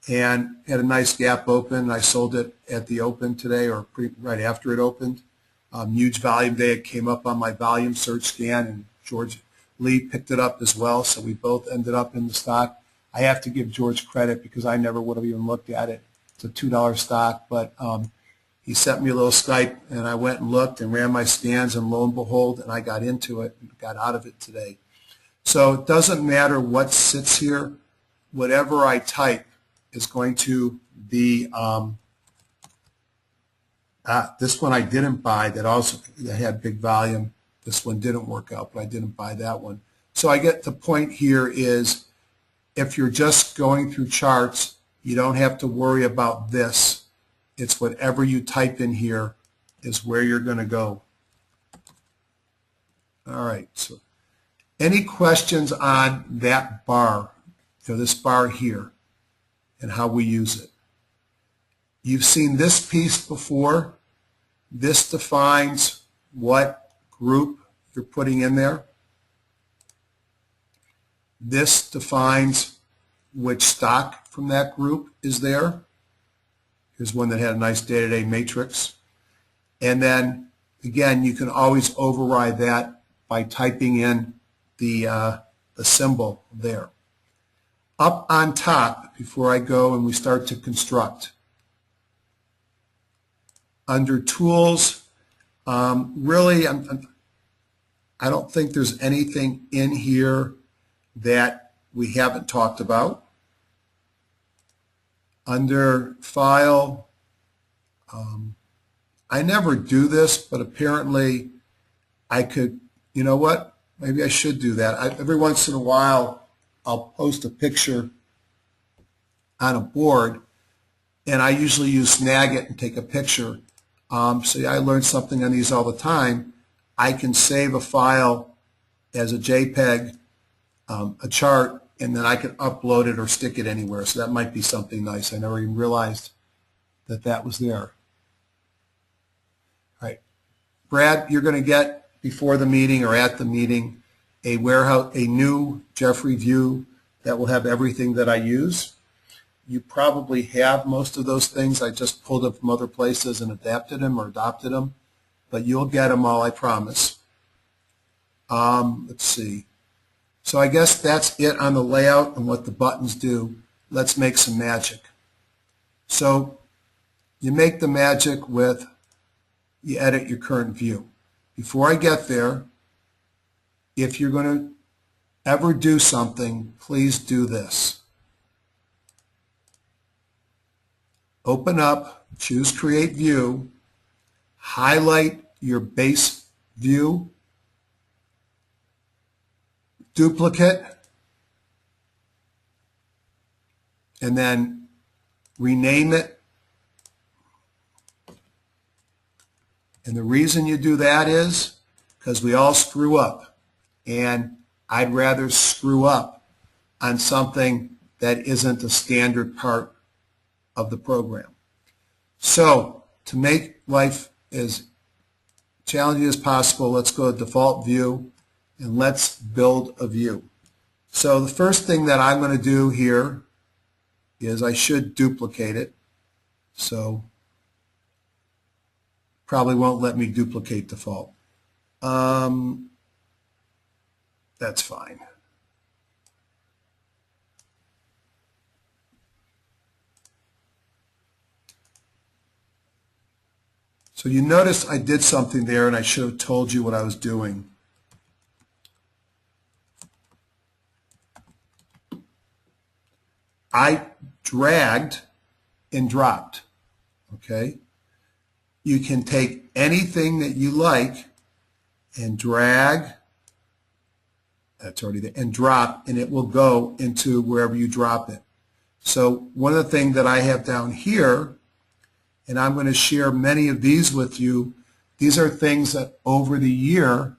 and had a nice gap open. I sold it at the open today, or right after it opened. Huge volume day. It came up on my volume search scan, and George Lee picked it up as well, so we both ended up in the stock. I have to give George credit because I never would have even looked at it. It's a $2 stock, but he sent me a little Skype, and I went and looked and ran my scans, and lo and behold, and I got into it and got out of it today. So it doesn't matter what sits here. Whatever I type is going to be, this one I didn't buy that had big volume. This one didn't work out, but I didn't buy that one. So I get the point here is, if you're just going through charts, you don't have to worry about this. It's whatever you type in here is where you're going to go. All right. So any questions on that bar, this bar here, and how we use it? You've seen this piece before. This defines what group you're putting in there. This defines which stock from that group is there. Here's one that had a nice day-to-day matrix. And then, again, you can always override that by typing in the symbol there. Up on top, before I go and we start to construct, under Tools, really, I don't think there's anything in here that we haven't talked about. Under File, I never do this, but apparently I could, you know what, maybe I should do that. Every once in a while, I'll post a picture on a board, and I usually use Snagit and take a picture. So I learned something on these all the time. I can save a file as a JPEG, a chart, and then I can upload it or stick it anywhere. So that might be something nice. I never even realized that that was there. All right, Brad, you're going to get before the meeting or at the meeting a new Jeffrey view that will have everything that I use. You probably have most of those things. I just pulled them from other places and adapted them or adopted them, but you'll get them all, I promise. Let's see. So I guess that's it on the layout and what the buttons do. Let's make some magic. So you make the magic with, you edit your current view. Before I get there, if you're going to ever do something, please do this. Open up, choose Create View, highlight your base view, duplicate, and then rename it. And the reason you do that is because we all screw up. And I'd rather screw up on something that isn't a standard part of the program. So to make life as challenging as possible, let's go to default view and let's build a view. So the first thing that I'm going to do here is I should duplicate it. So probably won't let me duplicate default. That's fine. So you notice I did something there and I should have told you what I was doing. I dragged and dropped, okay? You can take anything that you like and drag, that's already there, and drop, and it will go into wherever you drop it. So one of the things that I have down here, and I'm going to share many of these with you, these are things that over the year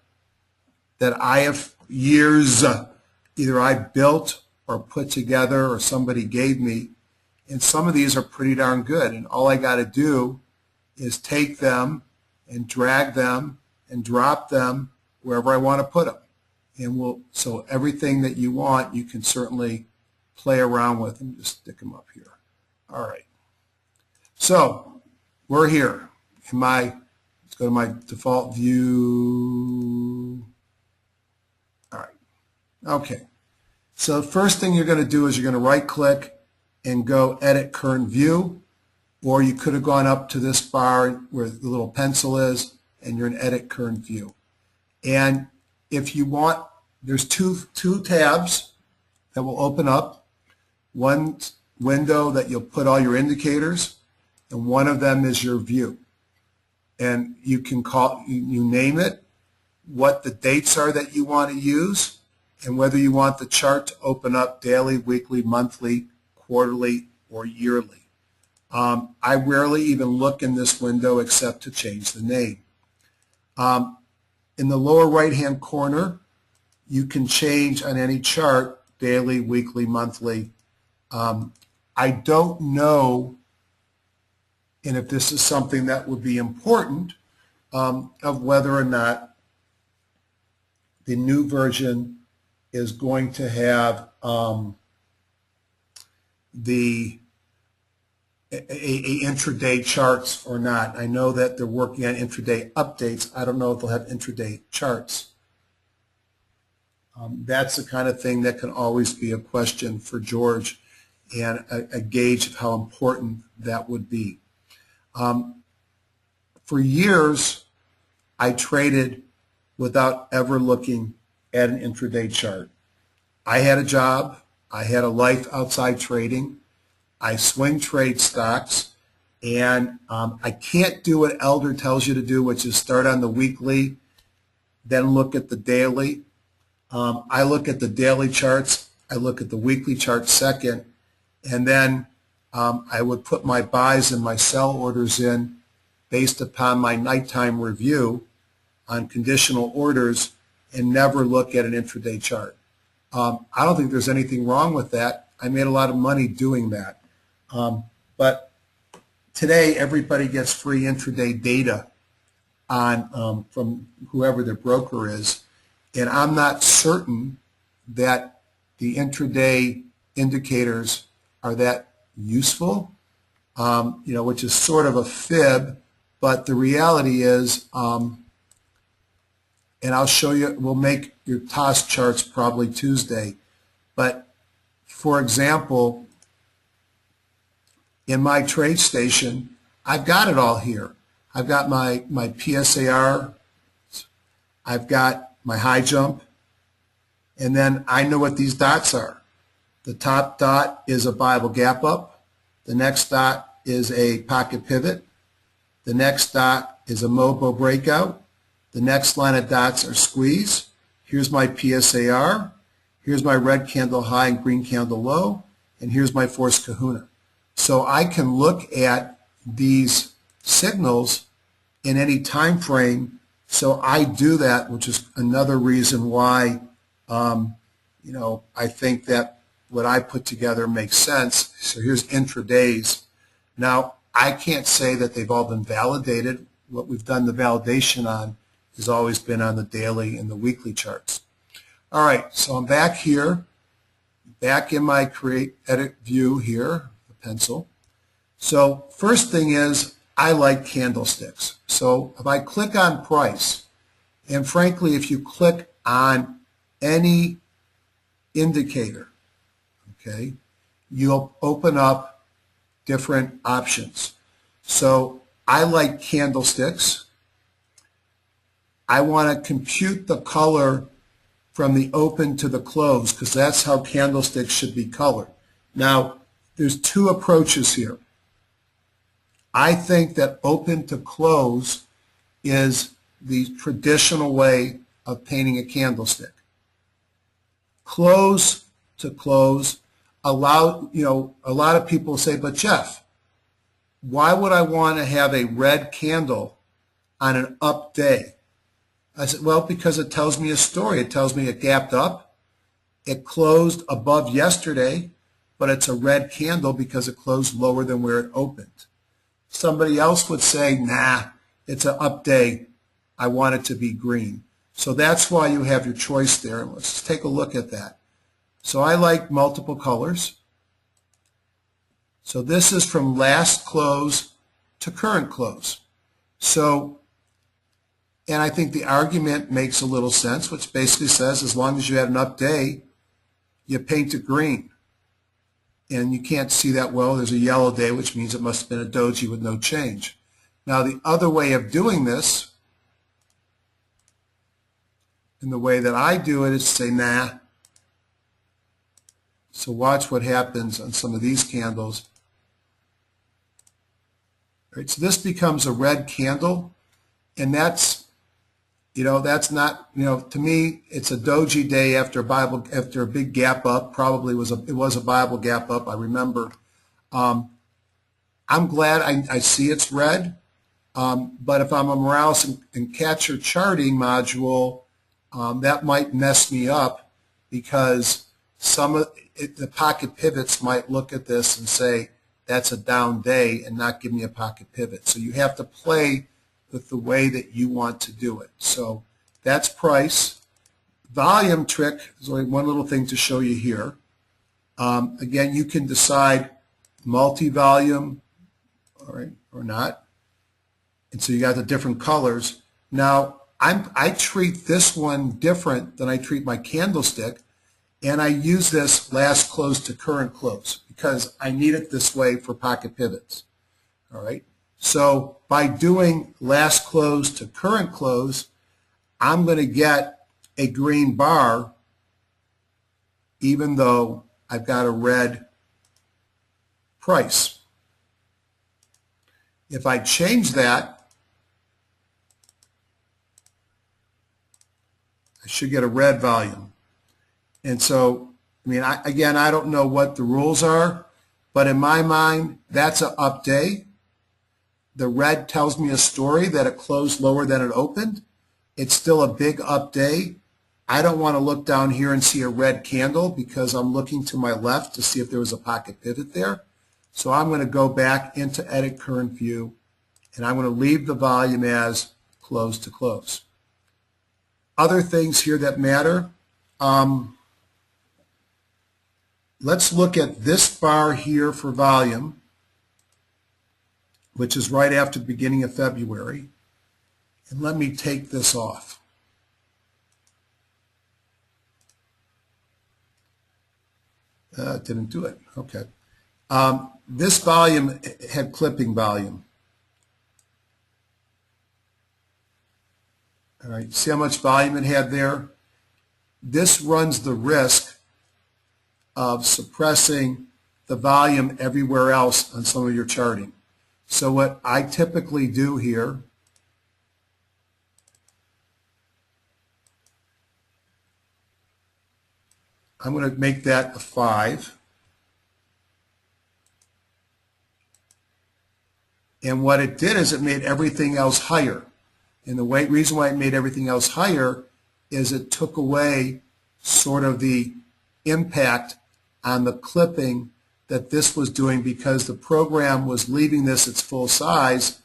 that I have either I built or put together or somebody gave me, and some of these are pretty darn good, and all I got to do is take them and drag them and drop them wherever I want to put them. And so everything that you want, you can certainly play around with and just stick them up here. All right. So we're here. Let's go to my default view. All right. Okay. So the first thing you're going to do is you're going to right click and go edit current view, or you could have gone up to this bar where the little pencil is and you're in edit current view. And if you want, there's two tabs that will open up. One window that you'll put all your indicators, and one of them is your view. And you can you name it, what the dates are that you want to use, and whether you want the chart to open up daily, weekly, monthly, quarterly, or yearly. I rarely even look in this window except to change the name. In the lower right-hand corner, you can change on any chart, daily, weekly, monthly. I don't know, and if this is something that would be important, of whether or not the new version is going to have the intraday charts or not. I know that they're working on intraday updates. I don't know if they'll have intraday charts. That's the kind of thing that can always be a question for George and a gauge of how important that would be. For years, I traded without ever looking at an intraday chart. I had a job. I had a life outside trading. I swing trade stocks, and I can't do what Elder tells you to do, which is start on the weekly, then look at the daily. I look at the daily charts. I look at the weekly charts second, and then I would put my buys and my sell orders in based upon my nighttime review on conditional orders and never look at an intraday chart. I don't think there's anything wrong with that. I made a lot of money doing that. But today, everybody gets free intraday data on from whoever their broker is, and I'm not certain that the intraday indicators are that useful, which is sort of a fib, but the reality is, and I'll show you, we'll make your TOS charts probably Tuesday, but for example, in my trade station, I've got it all here. I've got my PSAR, I've got my high jump, and then I know what these dots are. The top dot is a Bible gap up. The next dot is a pocket pivot. The next dot is a MOBO breakout. The next line of dots are squeeze. Here's my PSAR. Here's my red candle high and green candle low. And here's my forced kahuna. So I can look at these signals in any time frame. So I do that, which is another reason why I think that what I put together makes sense. So here's intradays. Now, I can't say that they've all been validated. What we've done the validation on has always been on the daily and the weekly charts. All right, so I'm back here, back in my create edit view here, the pencil. So first thing is, I like candlesticks. So if I click on price, and frankly, if you click on any indicator, okay, you'll open up different options. So I like candlesticks. I want to compute the color from the open to the close because that's how candlesticks should be colored. Now, there's two approaches here. I think that open to close is the traditional way of painting a candlestick. Close to close, a lot of people say, but Jeff, why would I want to have a red candle on an up day? I said, well, because it tells me a story. It tells me it gapped up, it closed above yesterday, but it's a red candle because it closed lower than where it opened. Somebody else would say, nah, it's an up day. I want it to be green. So that's why you have your choice there. Let's take a look at that. So I like multiple colors. So this is from last close to current close. So, and I think the argument makes a little sense, which basically says as long as you had an up day, you paint it green. And you can't see that well. There's a yellow day, which means it must have been a doji with no change. Now, the other way of doing this, and the way that I do it, is to say, nah. So watch what happens on some of these candles. All right, so this becomes a red candle, and that's not, to me, it's a doji day after a big gap up. Probably it was a Bible gap up. I remember. I'm glad I see it's red, but if I'm a Morales and Catcher charting module, that might mess me up because the pocket pivots might look at this and say that's a down day and not give me a pocket pivot. So you have to play with the way that you want to do it. So that's price. Volume trick is only one little thing to show you here. Again, you can decide multi-volume, all right, or not. And so you got the different colors. Now, I treat this one different than I treat my candlestick, and I use this last close to current close because I need it this way for pocket pivots. All right. So by doing last close to current close, I'm going to get a green bar even though I've got a red price. If I change that, I should get a red volume. And so, again, I don't know what the rules are, but in my mind, that's an up day. The red tells me a story that it closed lower than it opened. It's still a big up day. I don't want to look down here and see a red candle because I'm looking to my left to see if there was a pocket pivot there. So I'm going to go back into Edit Current View, and I'm going to leave the volume as close to close. Other things here that matter, let's look at this bar here for volume, which is right after the beginning of February. And let me take this off. Didn't do it. Okay. This volume had clipping volume. All right, see how much volume it had there? This runs the risk of suppressing the volume everywhere else on some of your charting. So what I typically do here I'm going to make that a 5. And what it did is it made everything else higher. And the reason why it made everything else higher is it took away sort of the impact on the clipping that this was doing, because the program was leaving this its full size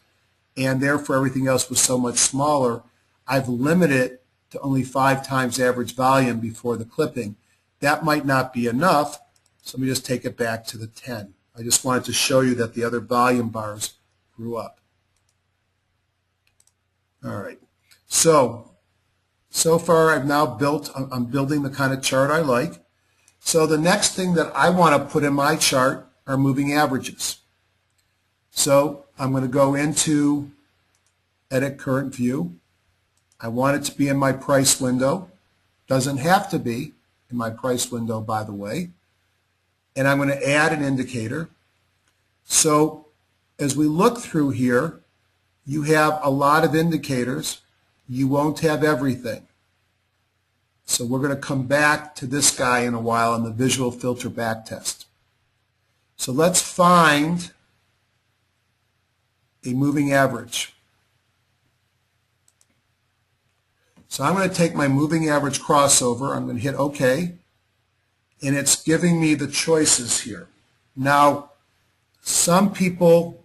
and therefore everything else was so much smaller. I've limited it to only 5 times average volume before the clipping. That might not be enough, so let me just take it back to the 10. I just wanted to show you that the other volume bars grew up. All right, so far I've now I'm building the kind of chart I like. So the next thing that I want to put in my chart are moving averages. So I'm going to go into Edit Current View. I want it to be in my price window. Doesn't have to be in my price window, by the way. And I'm going to add an indicator. So as we look through here, you have a lot of indicators. You won't have everything. So we're going to come back to this guy in a while on the visual filter backtest. So let's find a moving average. So I'm going to take my moving average crossover. I'm going to hit OK. And it's giving me the choices here. Now, some people,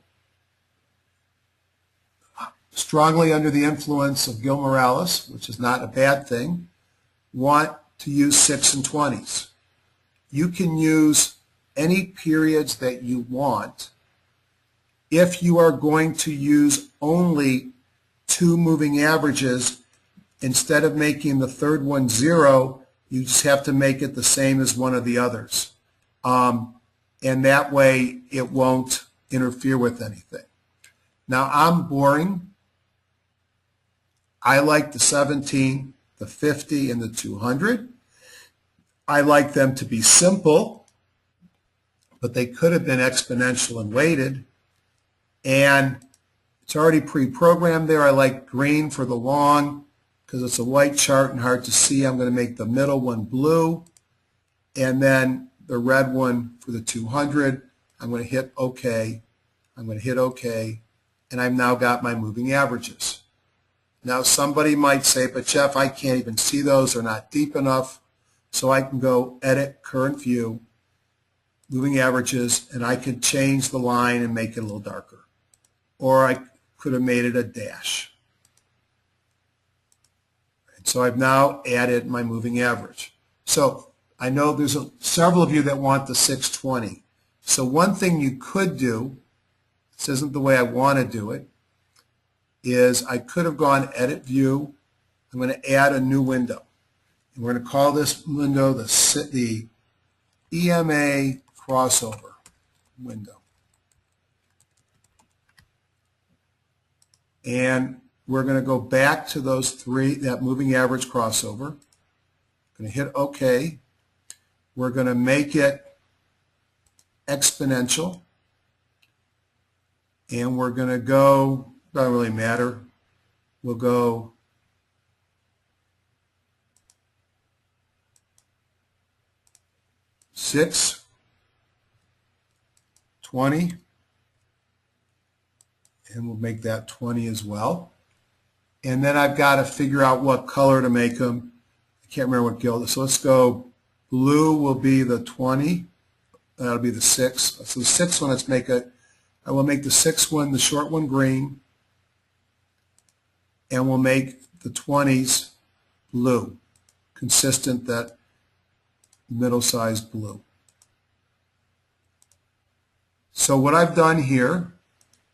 strongly under the influence of Gil Morales, which is not a bad thing, want to use 6 and 20s. You can use any periods that you want. If you are going to use only 2 moving averages, instead of making the third one 0, you just have to make it the same as one of the others. And that way it won't interfere with anything. Now I'm boring. I like the 17, the 50, and the 200. I like them to be simple, but they could have been exponential and weighted. And it's already pre-programmed there. I like green for the long because it's a white chart and hard to see. I'm going to make the middle one blue, and then the red one for the 200. I'm going to hit OK. I'm going to hit OK, and I've now got my moving averages. Now somebody might say, but Jeff, I can't even see those. They're not deep enough. So I can go Edit Current View, Moving Averages, and I could change the line and make it a little darker. Or I could have made it a dash. And so I've now added my moving average. So I know there's several of you that want the 620. So one thing you could do, this isn't the way I want to do it, is I could have gone Edit View. I'm going to add a new window. And we're going to call this window the Ema Crossover window. And we're going to go back to those 3, that moving average crossover. I'm going to hit OK. We're going to make it exponential. And we're going to go, doesn't really matter, we'll go 6, 20, and we'll make that 20 as well. And then I've got to figure out what color to make them. I can't remember what Gil, so let's go blue will be the 20. That'll be the 6. So the 6th one, let's make it, I will make the 6th one, the short one, green. And we'll make the 20s blue, consistent that middle-sized blue. So what I've done here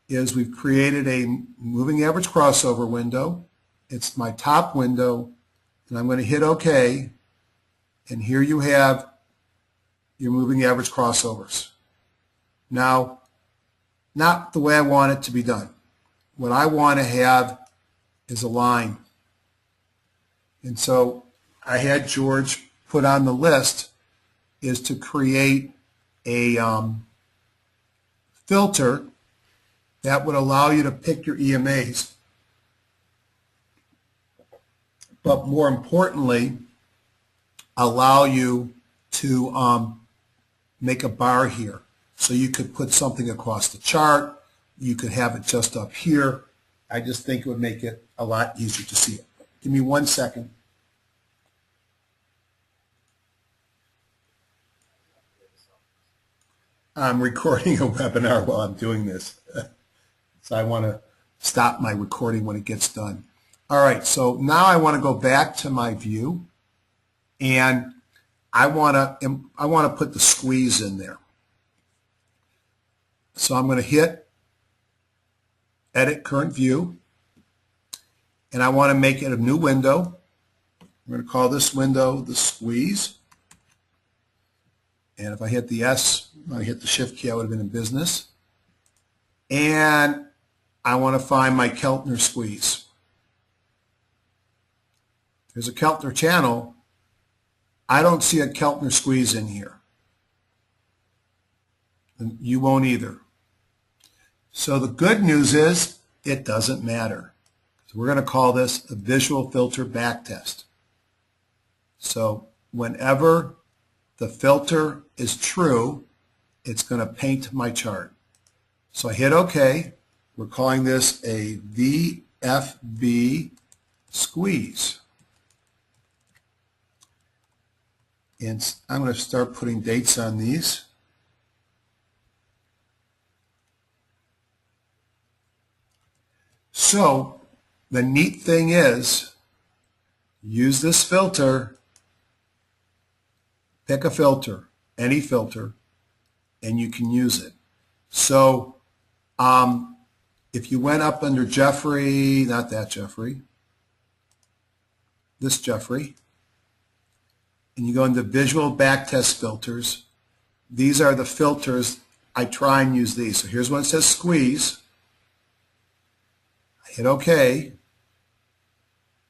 is we've created a moving average crossover window. It's my top window, and I'm going to hit OK, and here you have your moving average crossovers. Now, not the way I want it to be done. What I want to have is a line. And so I had George put on the list is to create a filter that would allow you to pick your EMAs. But more importantly, allow you to make a bar here. So you could put something across the chart. You could have it just up here. I just think it would make it a lot easier to see it. Give me 1 second. I'm recording a webinar while I'm doing this. So I want to stop my recording when it gets done. All right, so now I want to go back to my view, and I want to put the squeeze in there. So I'm going to hit Edit Current View, and I want to make it a new window. I'm going to call this window the squeeze. And if I hit the S, I hit the Shift key, I would have been in business. And I want to find my Keltner squeeze. There's a Keltner channel. I don't see a Keltner squeeze in here. And you won't either. So the good news is it doesn't matter. So we're going to call this a visual filter backtest. So whenever the filter is true, it's going to paint my chart. So I hit OK. We're calling this a VFB squeeze. And I'm going to start putting dates on these. So the neat thing is, use this filter, pick a filter, any filter, and you can use it. So if you went up under Jeffrey, not that Jeffrey, this Jeffrey, and you go into visual backtest filters, these are the filters. I try and use these. So here's one that says squeeze. I hit OK.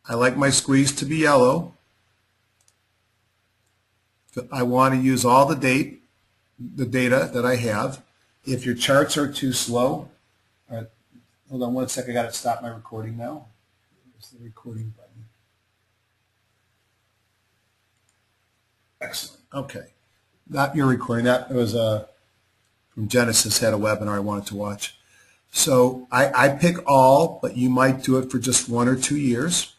I like my squeeze to be yellow. I want to use all the data that I have. If your charts are too slow, hold on 1 second, I got to stop my recording now. Where's the recording button? Excellent. Okay. Not your recording. That was from Genesis, had a webinar I wanted to watch. So I pick all, but you might do it for just 1 or 2 years.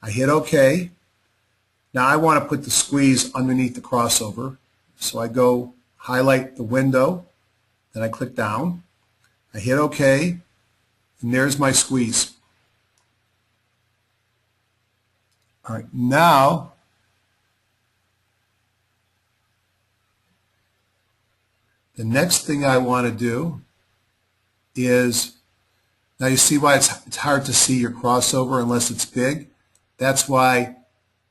I hit OK. Now I want to put the squeeze underneath the crossover. So I go highlight the window, then I click down. I hit OK, and there's my squeeze. All right, now the next thing I want to do is, now you see why it's hard to see your crossover unless it's big. That's why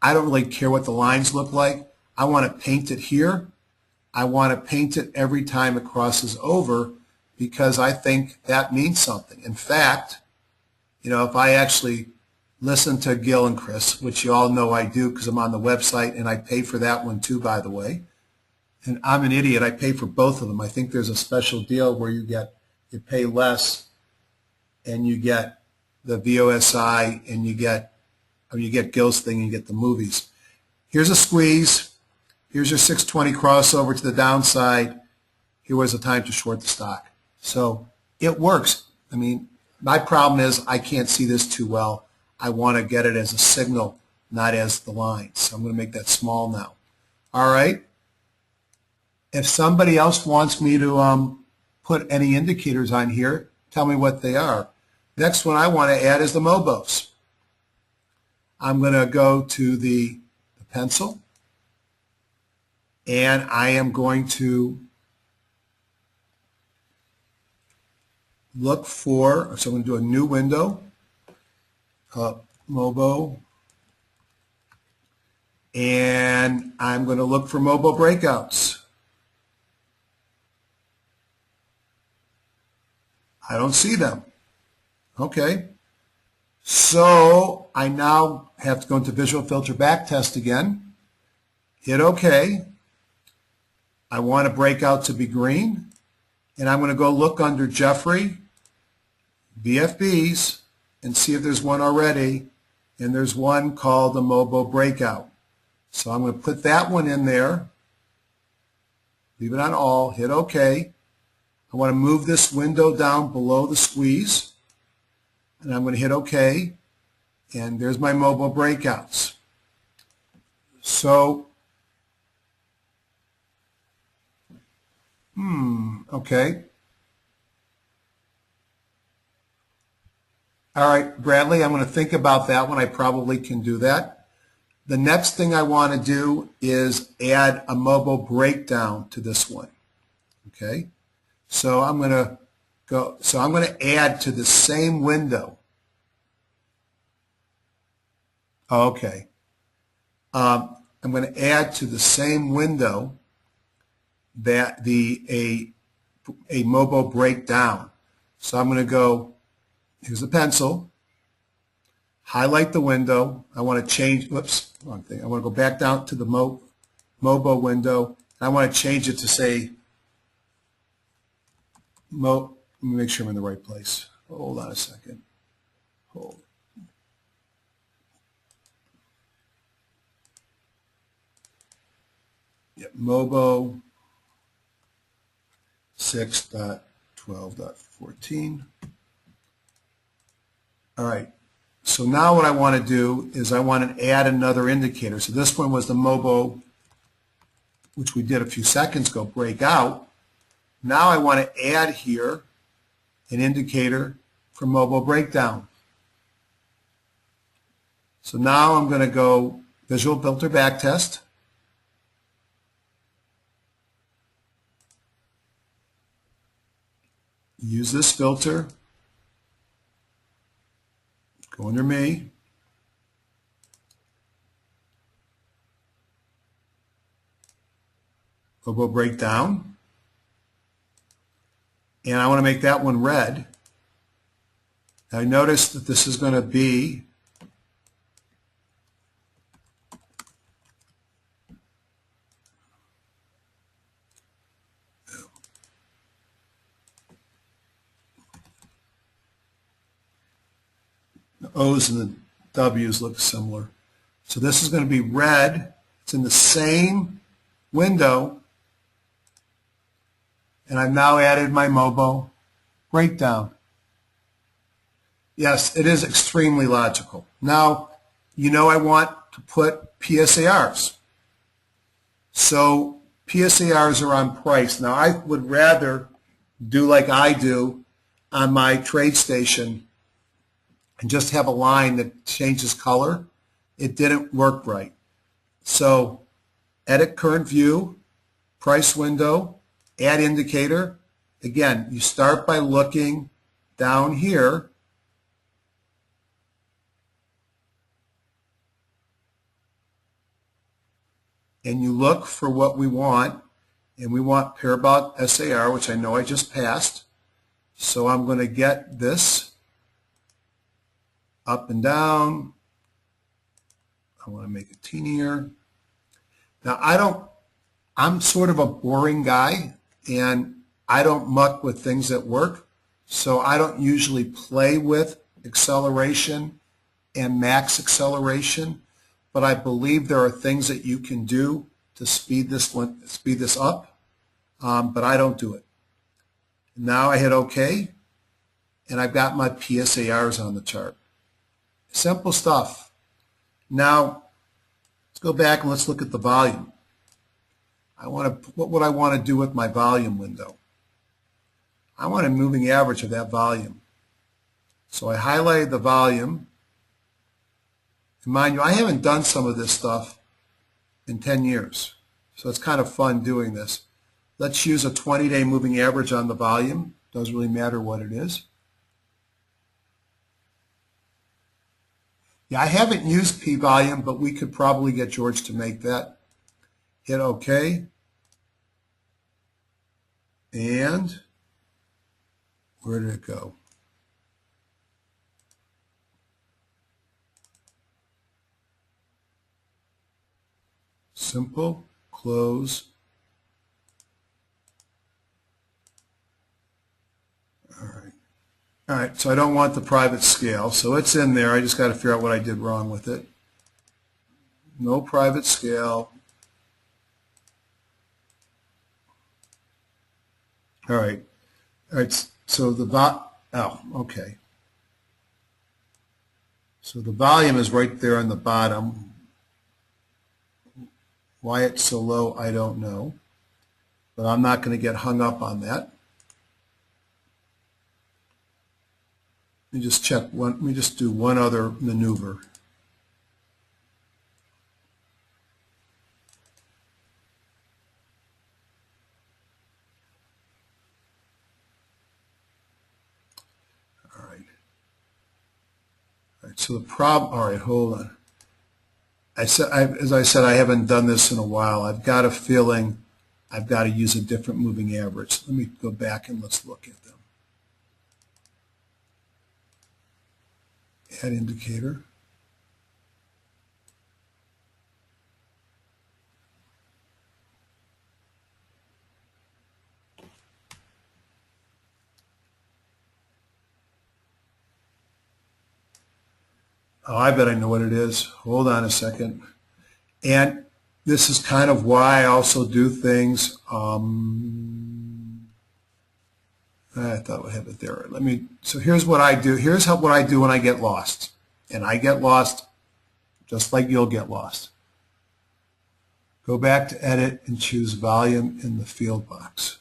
I don't really care what the lines look like. I want to paint it here. I want to paint it every time it crosses over because I think that means something. In fact, you know, if I actually listen to Gil and Chris, which you all know I do because I'm on the website and I pay for that one too, by the way. And I'm an idiot. I pay for both of them. I think there's a special deal where you pay less and you get the VOSI and you get Gil's thing and you get the movies. Here's a squeeze. Here's your 620 crossover to the downside. Here was the time to short the stock. So it works. I mean, my problem is I can't see this too well. I want to get it as a signal, not as the line. So I'm going to make that small now. All right. If somebody else wants me to put any indicators on here, tell me what they are. Next one I want to add is the MOBOs. I'm going to go to the pencil, and I am going to look for, so I'm going to do a new window, Mobo, and I'm going to look for Mobo breakouts. I don't see them. Okay. So I now have to go into Visual Filter Backtest again. Hit OK. I want a breakout to be green. And I'm going to go look under Jeffrey, VFBs, and see if there's one already. And there's one called the Mobo Breakout. So I'm going to put that one in there. Leave it on all. Hit OK. I want to move this window down below the squeeze. And I'm going to hit OK. And there's my Mobo breakouts. So, okay. All right, Bradley, I'm going to think about that one. I probably can do that. The next thing I want to do is add a Mobo breakdown to this one. Okay. So I'm going to add to the same window. Okay. I'm going to add to the same window that a Mobo breakdown. So I'm going to go, here's a pencil, highlight the window. I want to change, whoops, wrong thing. I want to go back down to the Mobo window. I want to change it to say, let me make sure I'm in the right place. Hold on a second. Hold. Yep, Mobo 6.12.14. All right. So now what I want to do is I want to add another indicator. So this one was the Mobo, which we did a few seconds ago, breakout. Now I want to add here an indicator for Mobo breakdown. So now I'm going to go Visual Filter Backtest. Use this filter. Go under Me. Mobo breakdown. And I want to make that one red. Now notice that this is going to be the O's and the W's look similar. So this is going to be red. It's in the same window. And I've now added my Mobo breakdown. Yes, it is extremely logical. Now, you know I want to put PSARs. So PSARs are on price. Now, I would rather do like I do on my trade station and just have a line that changes color. It didn't work right. So edit current view, price window, add indicator. Again, you start by looking down here. And you look for what we want. And we want parabolic SAR, which I know I just passed. So I'm going to get this up and down. I want to make it teenier. Now, I'm sort of a boring guy. And I don't muck with things that work, so I don't usually play with acceleration and max acceleration, but I believe there are things that you can do to speed this up, but I don't do it. Now I hit OK, and I've got my PSARs on the chart. Simple stuff. Now, let's go back and let's look at the volume. What would I want to do with my volume window? I want a moving average of that volume. So I highlighted the volume. And mind you, I haven't done some of this stuff in 10 years. So it's kind of fun doing this. Let's use a 20-day moving average on the volume. Doesn't really matter what it is. Yeah, I haven't used p-volume, but we could probably get George to make that. Hit OK. And where did it go? Simple, close. All right. All right, so I don't want the private scale. So it's in there. I just got to figure out what I did wrong with it. No private scale. All right. All right, so okay. So the volume is right there on the bottom. Why it's so low, I don't know. But I'm not going to get hung up on that. Let me just check one. Let me just do one other maneuver. All right. All right. So the problem. All right. Hold on. As I said, I haven't done this in a while. I've got a feeling I've got to use a different moving average. Let me go back and let's look at them. Add indicator. Oh, I bet I know what it is. Hold on a second. And this is kind of why I also do things. I thought I have it there. So here's what I do. Here's what I do when I get lost. And I get lost just like you'll get lost. Go back to edit and choose volume in the field box.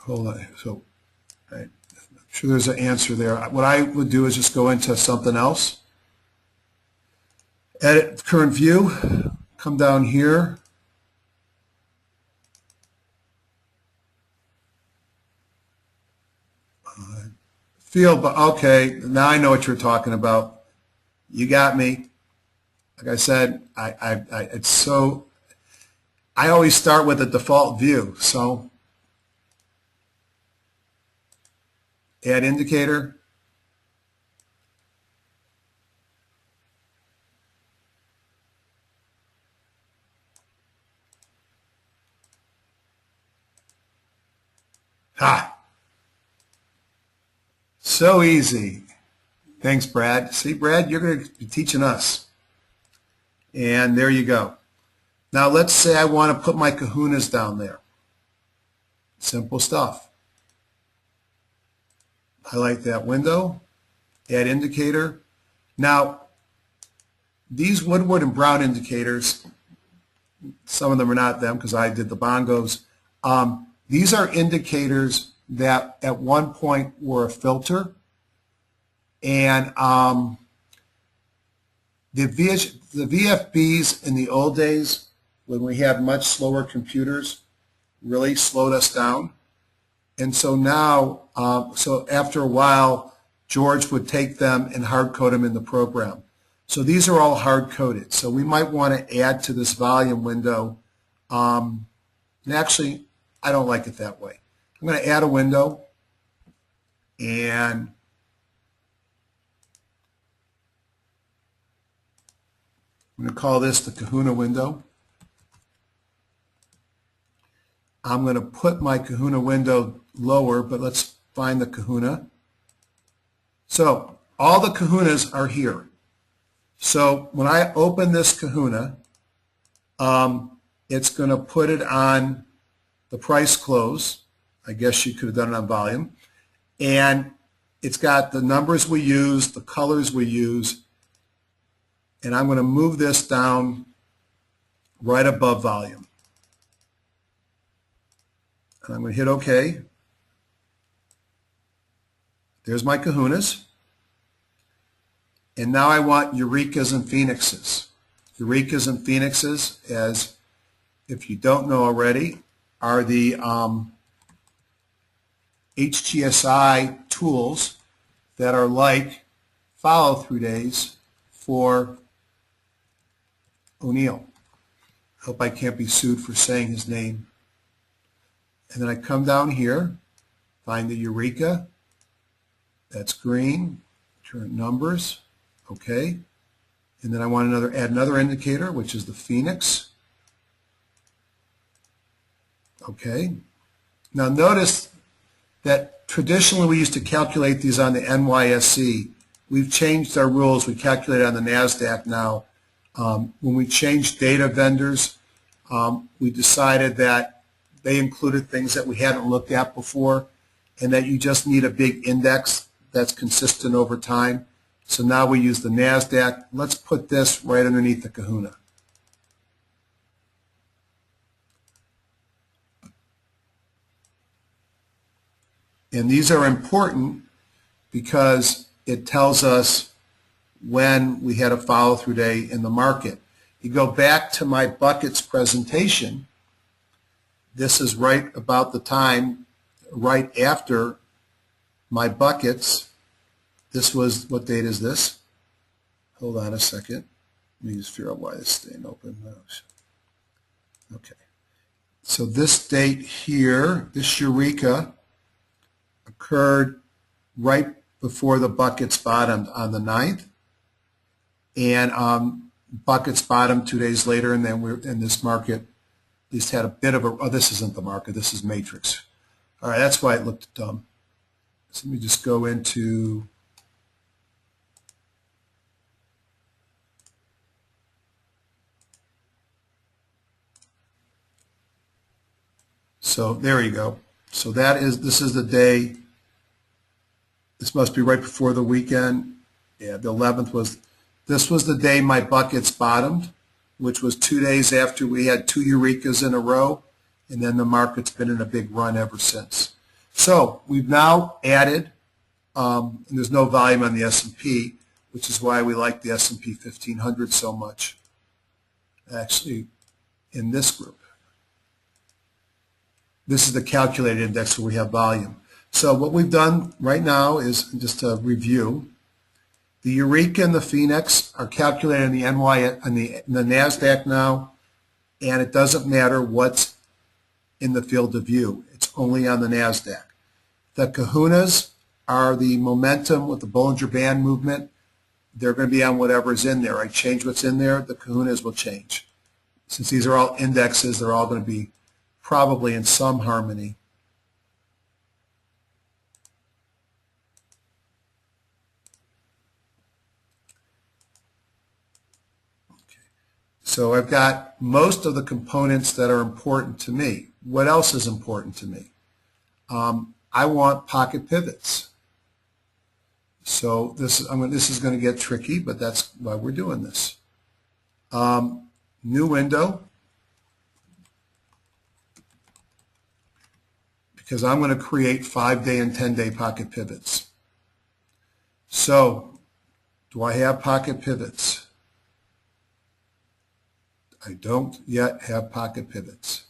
Hold on. So, right. I'm sure there's an answer there. What I would do is just go into something else. Edit current view. Come down here. Field, but okay, now I know what you're talking about. You got me. Like I said, it's so. I always start with a default view. So, add indicator. Ha! So easy. Thanks, Brad. See, Brad, you're going to be teaching us. And there you go. Now let's say I want to put my kahunas down there. Simple stuff. Highlight that window. Add indicator. Now, these Woodward and Brown indicators, some of them are not them because I did the bongos. These are indicators that at one point were a filter, and the VFBs in the old days, when we had much slower computers, really slowed us down. And so now, so after a while, George would take them and hard code them in the program. So these are all hard coded. So we might want to add to this volume window. And actually, I don't like it that way. I'm going to add a window, and I'm going to call this the Kahuna window. I'm going to put my Kahuna window lower, but let's find the Kahuna. So all the Kahunas are here. So when I open this Kahuna, it's going to put it on the price close. I guess you could have done it on volume. And it's got the numbers we use, the colors we use, and I'm going to move this down right above volume. And I'm going to hit OK. There's my kahunas. And now I want eurekas and phoenixes. Eurekas and Phoenixes, as if you don't know already, are the HGSI tools that are like follow-through days for O'Neill. Hope I can't be sued for saying his name. And then I come down here, find the Eureka. That's green. Turn numbers. Okay. And then I want add another indicator, which is the Phoenix. Okay. Now notice that traditionally we used to calculate these on the NYSE. We've changed our rules. We calculate on the NASDAQ now. When we changed data vendors, we decided that they included things that we hadn't looked at before, and that you just need a big index that's consistent over time. So now we use the NASDAQ. Let's put this right underneath the Kahuna. And these are important because it tells us when we had a follow-through day in the market. You go back to my buckets presentation, this is right about the time, right after my buckets. This was, what date is this? Hold on a second. Let me just figure out why it's staying open. Okay. So this date here, this Eureka, occurred right before the buckets bottomed on the 9th. And buckets bottomed 2 days later, and then we're in this market. At least had a bit of a, oh, this isn't the market, this is matrix. All right, that's why it looked dumb. So let me just go into, so there you go. So this is the day, this must be right before the weekend. Yeah, the 11th was, this was the day my buckets bottomed, which was 2 days after we had 2 Eurekas in a row, and then the market's been in a big run ever since. So we've now added, and there's no volume on the S&P, which is why we like the S&P 1500 so much, actually, in this group. This is the calculated index where we have volume. So what we've done right now is, just to review, the Eureka and the Phoenix are calculated in the NASDAQ now, and it doesn't matter what's in the field of view. It's only on the NASDAQ. The Kahunas are the momentum with the Bollinger Band movement. They're going to be on whatever's in there. I change what's in there, the Kahunas will change. Since these are all indexes, they're all going to be probably in some harmony. So I've got most of the components that are important to me. What else is important to me? I want pocket pivots. So this is going to get tricky, but that's why we're doing this. New window, because I'm going to create 5-day and 10-day pocket pivots. So do I have pocket pivots? I don't yet have pocket pivots.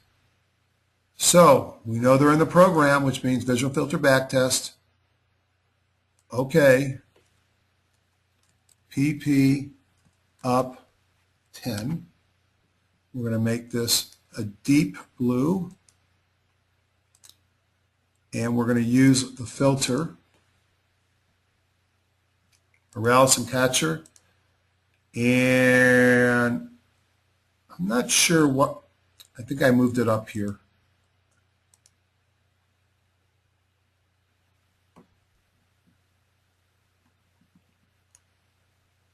So we know they're in the program, which means visual filter backtest. Okay. PP up 10. We're going to make this a deep blue. And we're going to use the filter, Morales and Catcher. And I'm not sure what, I think I moved it up here.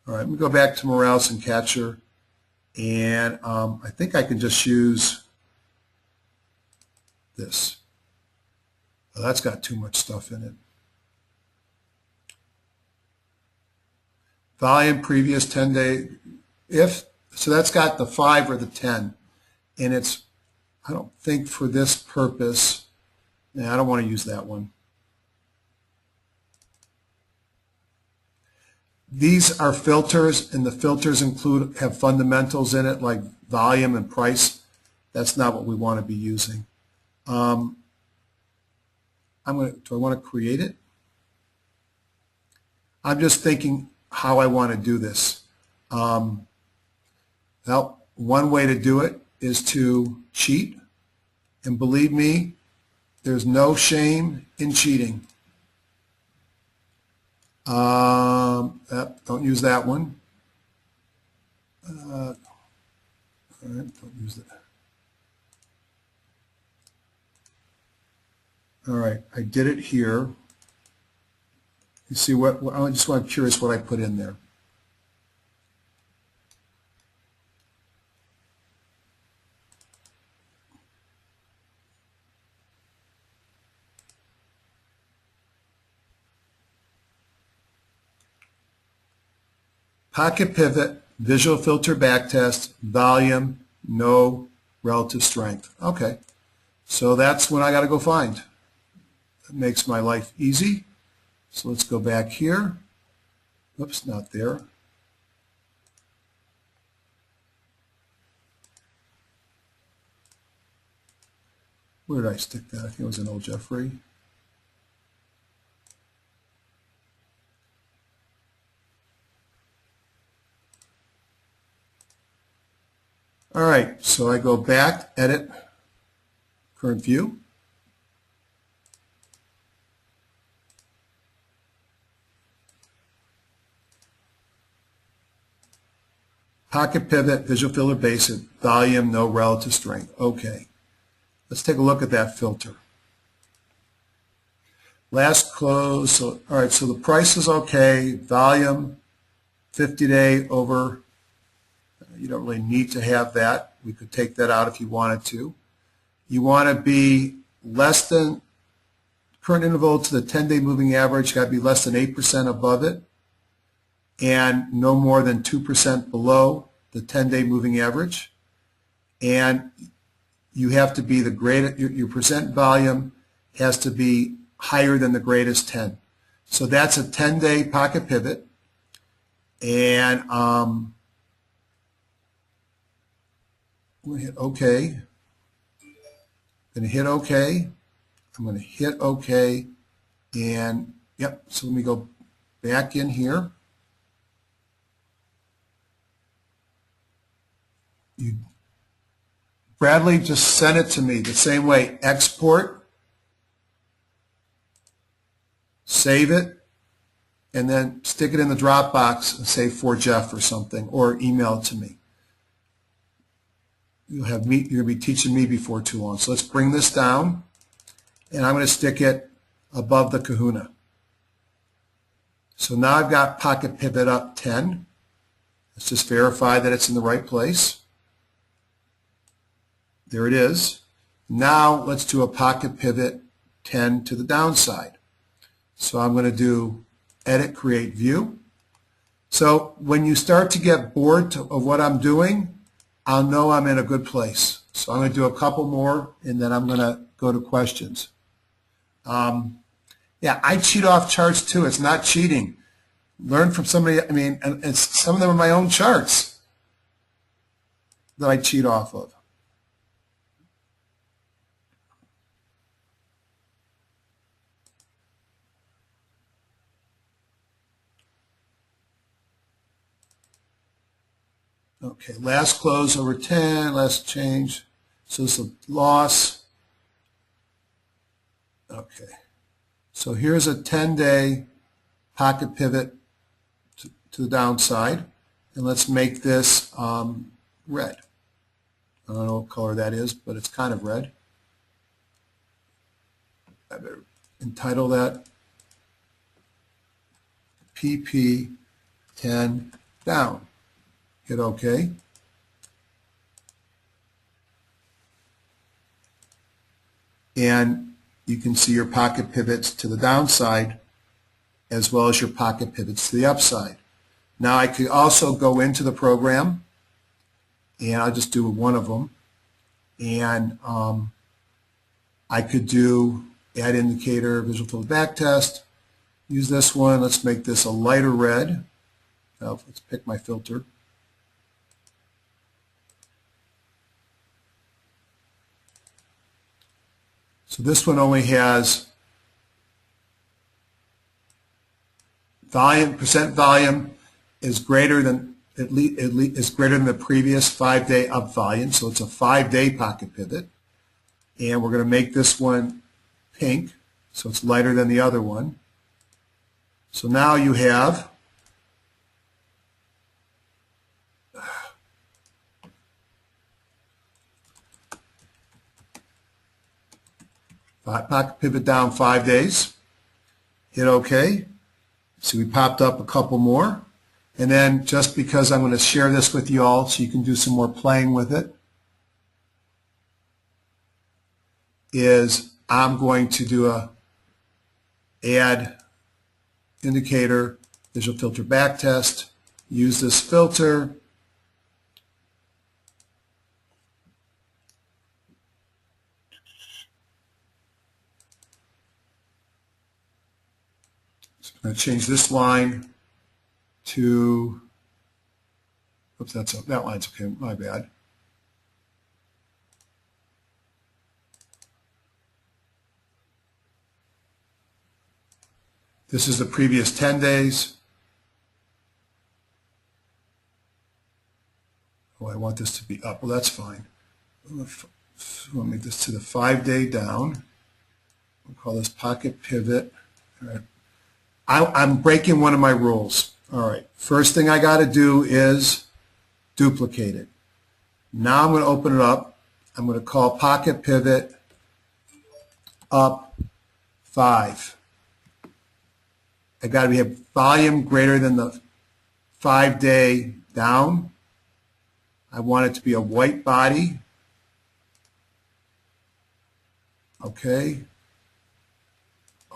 All right, let me go back to Morales and Catcher, and I think I can just use this. Well, that's got too much stuff in it. Volume previous 10-day, if, so that's got the 5 or the 10, and it's, I don't think for this purpose, I don't want to use that one. these are filters, and the filters have fundamentals in it like volume and price. That's not what we want to be using. Do I want to create it? I'm just thinking how I want to do this. Well, one way to do it is to cheat, and believe me, there's no shame in cheating. Don't use that one. All right, don't use that. All right, I did it here. You see what I just want curious what I put in there. Pocket pivot, visual filter backtest, volume, no relative strength. Okay, so that's what I got to go find. That makes my life easy. So let's go back here. Oops, not there. Where did I stick that? I think it was in Old Jeffrey. All right, so I go back, edit, current view. Pocket pivot, visual filter basic, volume, no relative strength. Okay, let's take a look at that filter. Last close, so, all right, so the price is okay, volume, 50-day over. You don't really need to have that. We could take that out if you wanted to. You want to be less than current interval to the 10-day moving average, got to be less than 8% above it, and no more than 2% below the 10-day moving average. And you have to be the greatest, your percent volume has to be higher than the greatest 10. So that's a 10-day pocket pivot. And I'm going to hit OK. I'm going to hit OK. I'm going to hit OK. And yep, so let me go back in here. Bradley just sent it to me the same way. Export, save it, and then stick it in the Dropbox and say for Jeff or something, or email it to me. You're going to be teaching me before too long. So let's bring this down, and I'm going to stick it above the Kahuna. So now I've got pocket pivot up 10. Let's just verify that it's in the right place. There it is. Now let's do a pocket pivot 10 to the downside. So I'm going to do edit, create view. So when you start to get bored of what I'm doing, I'll know I'm in a good place. So I'm going to do a couple more, and then I'm going to go to questions. Yeah, I cheat off charts too. It's not cheating. Learn from somebody. I mean, and some of them are my own charts that I cheat off of. Okay, last close over 10, last change. So this is a loss. Okay, so here's a 10-day pocket pivot to the downside. And let's make this red. I don't know what color that is, but it's kind of red. I better entitle that PP 10 down. Hit OK. And you can see your pocket pivots to the downside as well as your pocket pivots to the upside. Now I could also go into the program, and I'll just do one of them. And I could do add indicator, visual filter backtest. Use this one. Let's make this a lighter red. Now, let's pick my filter. So this one only has volume, percent volume is greater than is greater than the previous 5-day up volume. So it's a 5-day pocket pivot. And we're going to make this one pink, so it's lighter than the other one. So now you have pocket pivot down 5 days. Hit OK. See, we popped up a couple more. And then just because I'm going to share this with you all so you can do some more playing with it, is I'm going to do a add indicator, visual filter backtest, use this filter. So I'm going to change this line to, oops, that line's okay, my bad. This is the previous 10 days. Oh, I want this to be up. Well, that's fine. We'll make this to the 5-day down. We'll call this pocket pivot. All right. I'm breaking one of my rules. All right. First thing I got to do is duplicate it. Now I'm going to open it up. I'm going to call pocket pivot up 5. I got to have volume greater than the 5-day down. I want it to be a white body. Okay.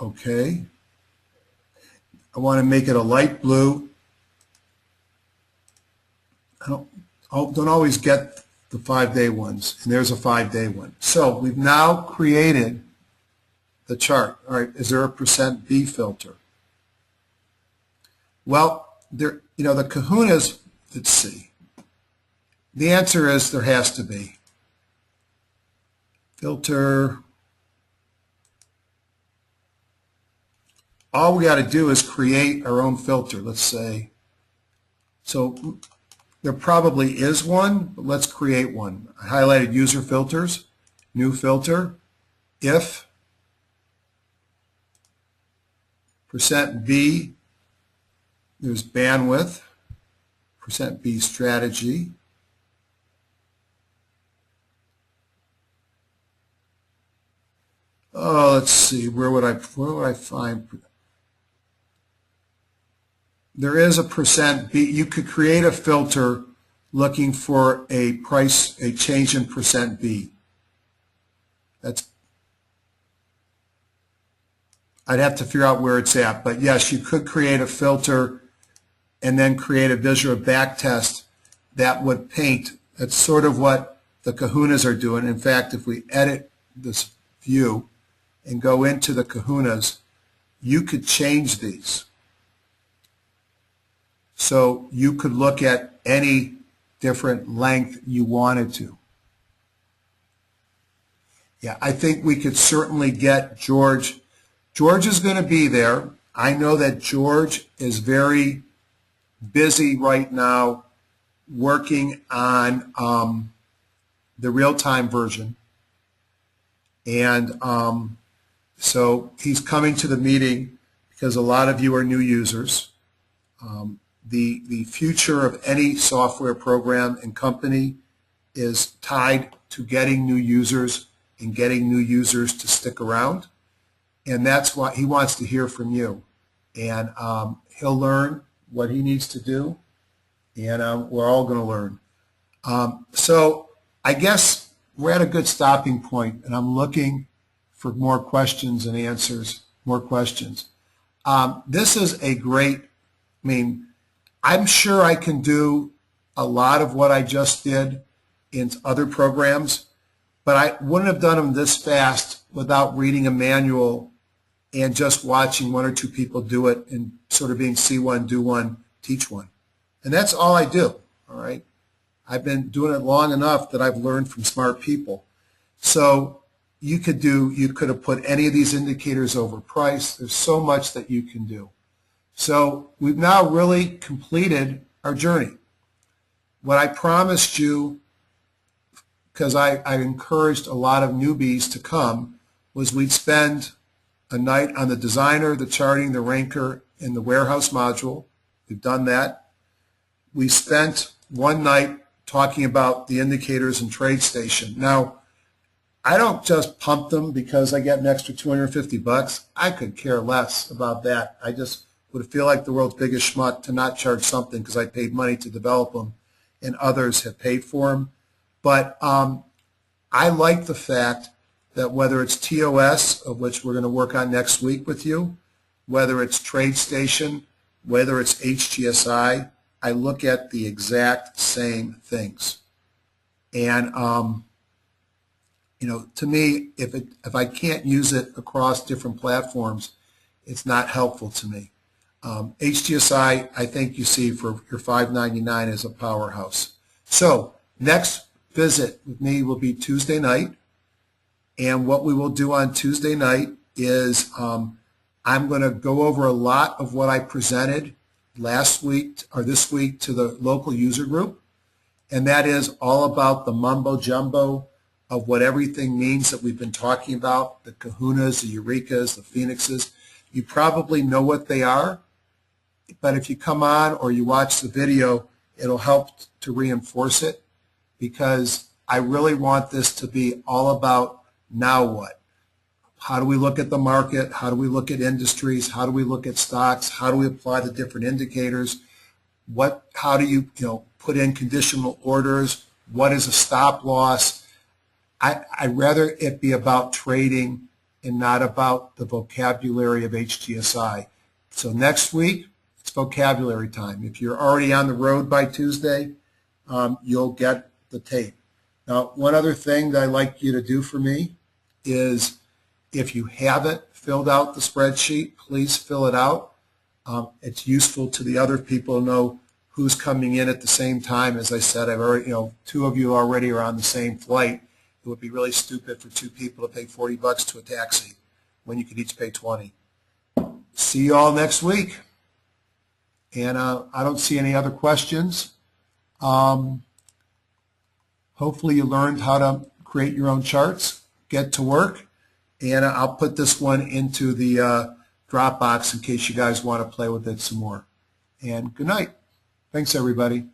Okay. I want to make it a light blue. I don't always get the 5-day ones, and there's a 5-day one. So we've now created the chart. All right, is there a percent B filter? Well, there, the Kahunas, let's see. The answer is there has to be. Filter. All we got to do is create our own filter, let's say. So there probably is one, but let's create one. I highlighted user filters, new filter, if percent B, there's bandwidth, percent B strategy. Oh, let's see, where would I find? There is a percent B. You could create a filter looking for a change in percent B. I'd have to figure out where it's at, but yes, you could create a filter and then create a visual backtest that would paint. That's sort of what the Kahunas are doing. In fact, if we edit this view and go into the Kahunas, you could change these. So you could look at any different length you wanted to. Yeah, I think we could certainly get George. George is going to be there. I know that George is very busy right now working on the real-time version. And so he's coming to the meeting because a lot of you are new users. The future of any software program and company is tied to getting new users and getting new users to stick around. And that's why he wants to hear from you. And he'll learn what he needs to do, and we're all going to learn. So I guess we're at a good stopping point, and I'm looking for more questions and answers, more questions. This is a great, I'm sure I can do a lot of what I just did in other programs, but I wouldn't have done them this fast without reading a manual and just watching one or two people do it and sort of being see one, do one, teach one. And that's all I do, all right? I've been doing it long enough that I've learned from smart people. So you could have put any of these indicators over price. There's so much that you can do. So we've now really completed our journey. What I promised you, because I encouraged a lot of newbies to come, was we'd spend a night on the designer, the charting, the ranker, and the warehouse module. We've done that. We spent one night talking about the indicators and TradeStation. Now, I don't just pump them because I get an extra $250. I could care less about that. I just would feel like the world's biggest schmuck to not charge something because I paid money to develop them and others have paid for them. But I like the fact that whether it's TOS, of which we're going to work on next week with you, whether it's TradeStation, whether it's HGSI, I look at the exact same things. And, to me, if I can't use it across different platforms, it's not helpful to me. HGSI, I think you see for your $5.99 is a powerhouse. So next visit with me will be Tuesday night. And what we will do on Tuesday night is I'm going to go over a lot of what I presented last week or this week to the local user group. And that is all about the mumbo jumbo of what everything means that we've been talking about, the kahunas, the eurekas, the phoenixes. You probably know what they are, but if you come on or you watch the video, it'll help to reinforce it, because I really want this to be all about now what? How do we look at the market? How do we look at industries? How do we look at stocks? How do we apply the different indicators? How do you put in conditional orders? What is a stop loss? I'd rather it be about trading and not about the vocabulary of HGSI. So next week, it's vocabulary time. If you're already on the road by Tuesday, you'll get the tape. Now, one other thing that I'd like you to do for me is, if you haven't filled out the spreadsheet, please fill it out. It's useful to the other people to know who's coming in at the same time. As I said, I've already, two of you already are on the same flight. It would be really stupid for two people to pay $40 to a taxi when you could each pay $20. See you all next week. And I don't see any other questions. Hopefully you learned how to create your own charts, get to work, and I'll put this one into the Dropbox in case you guys want to play with it some more. And good night. Thanks, everybody.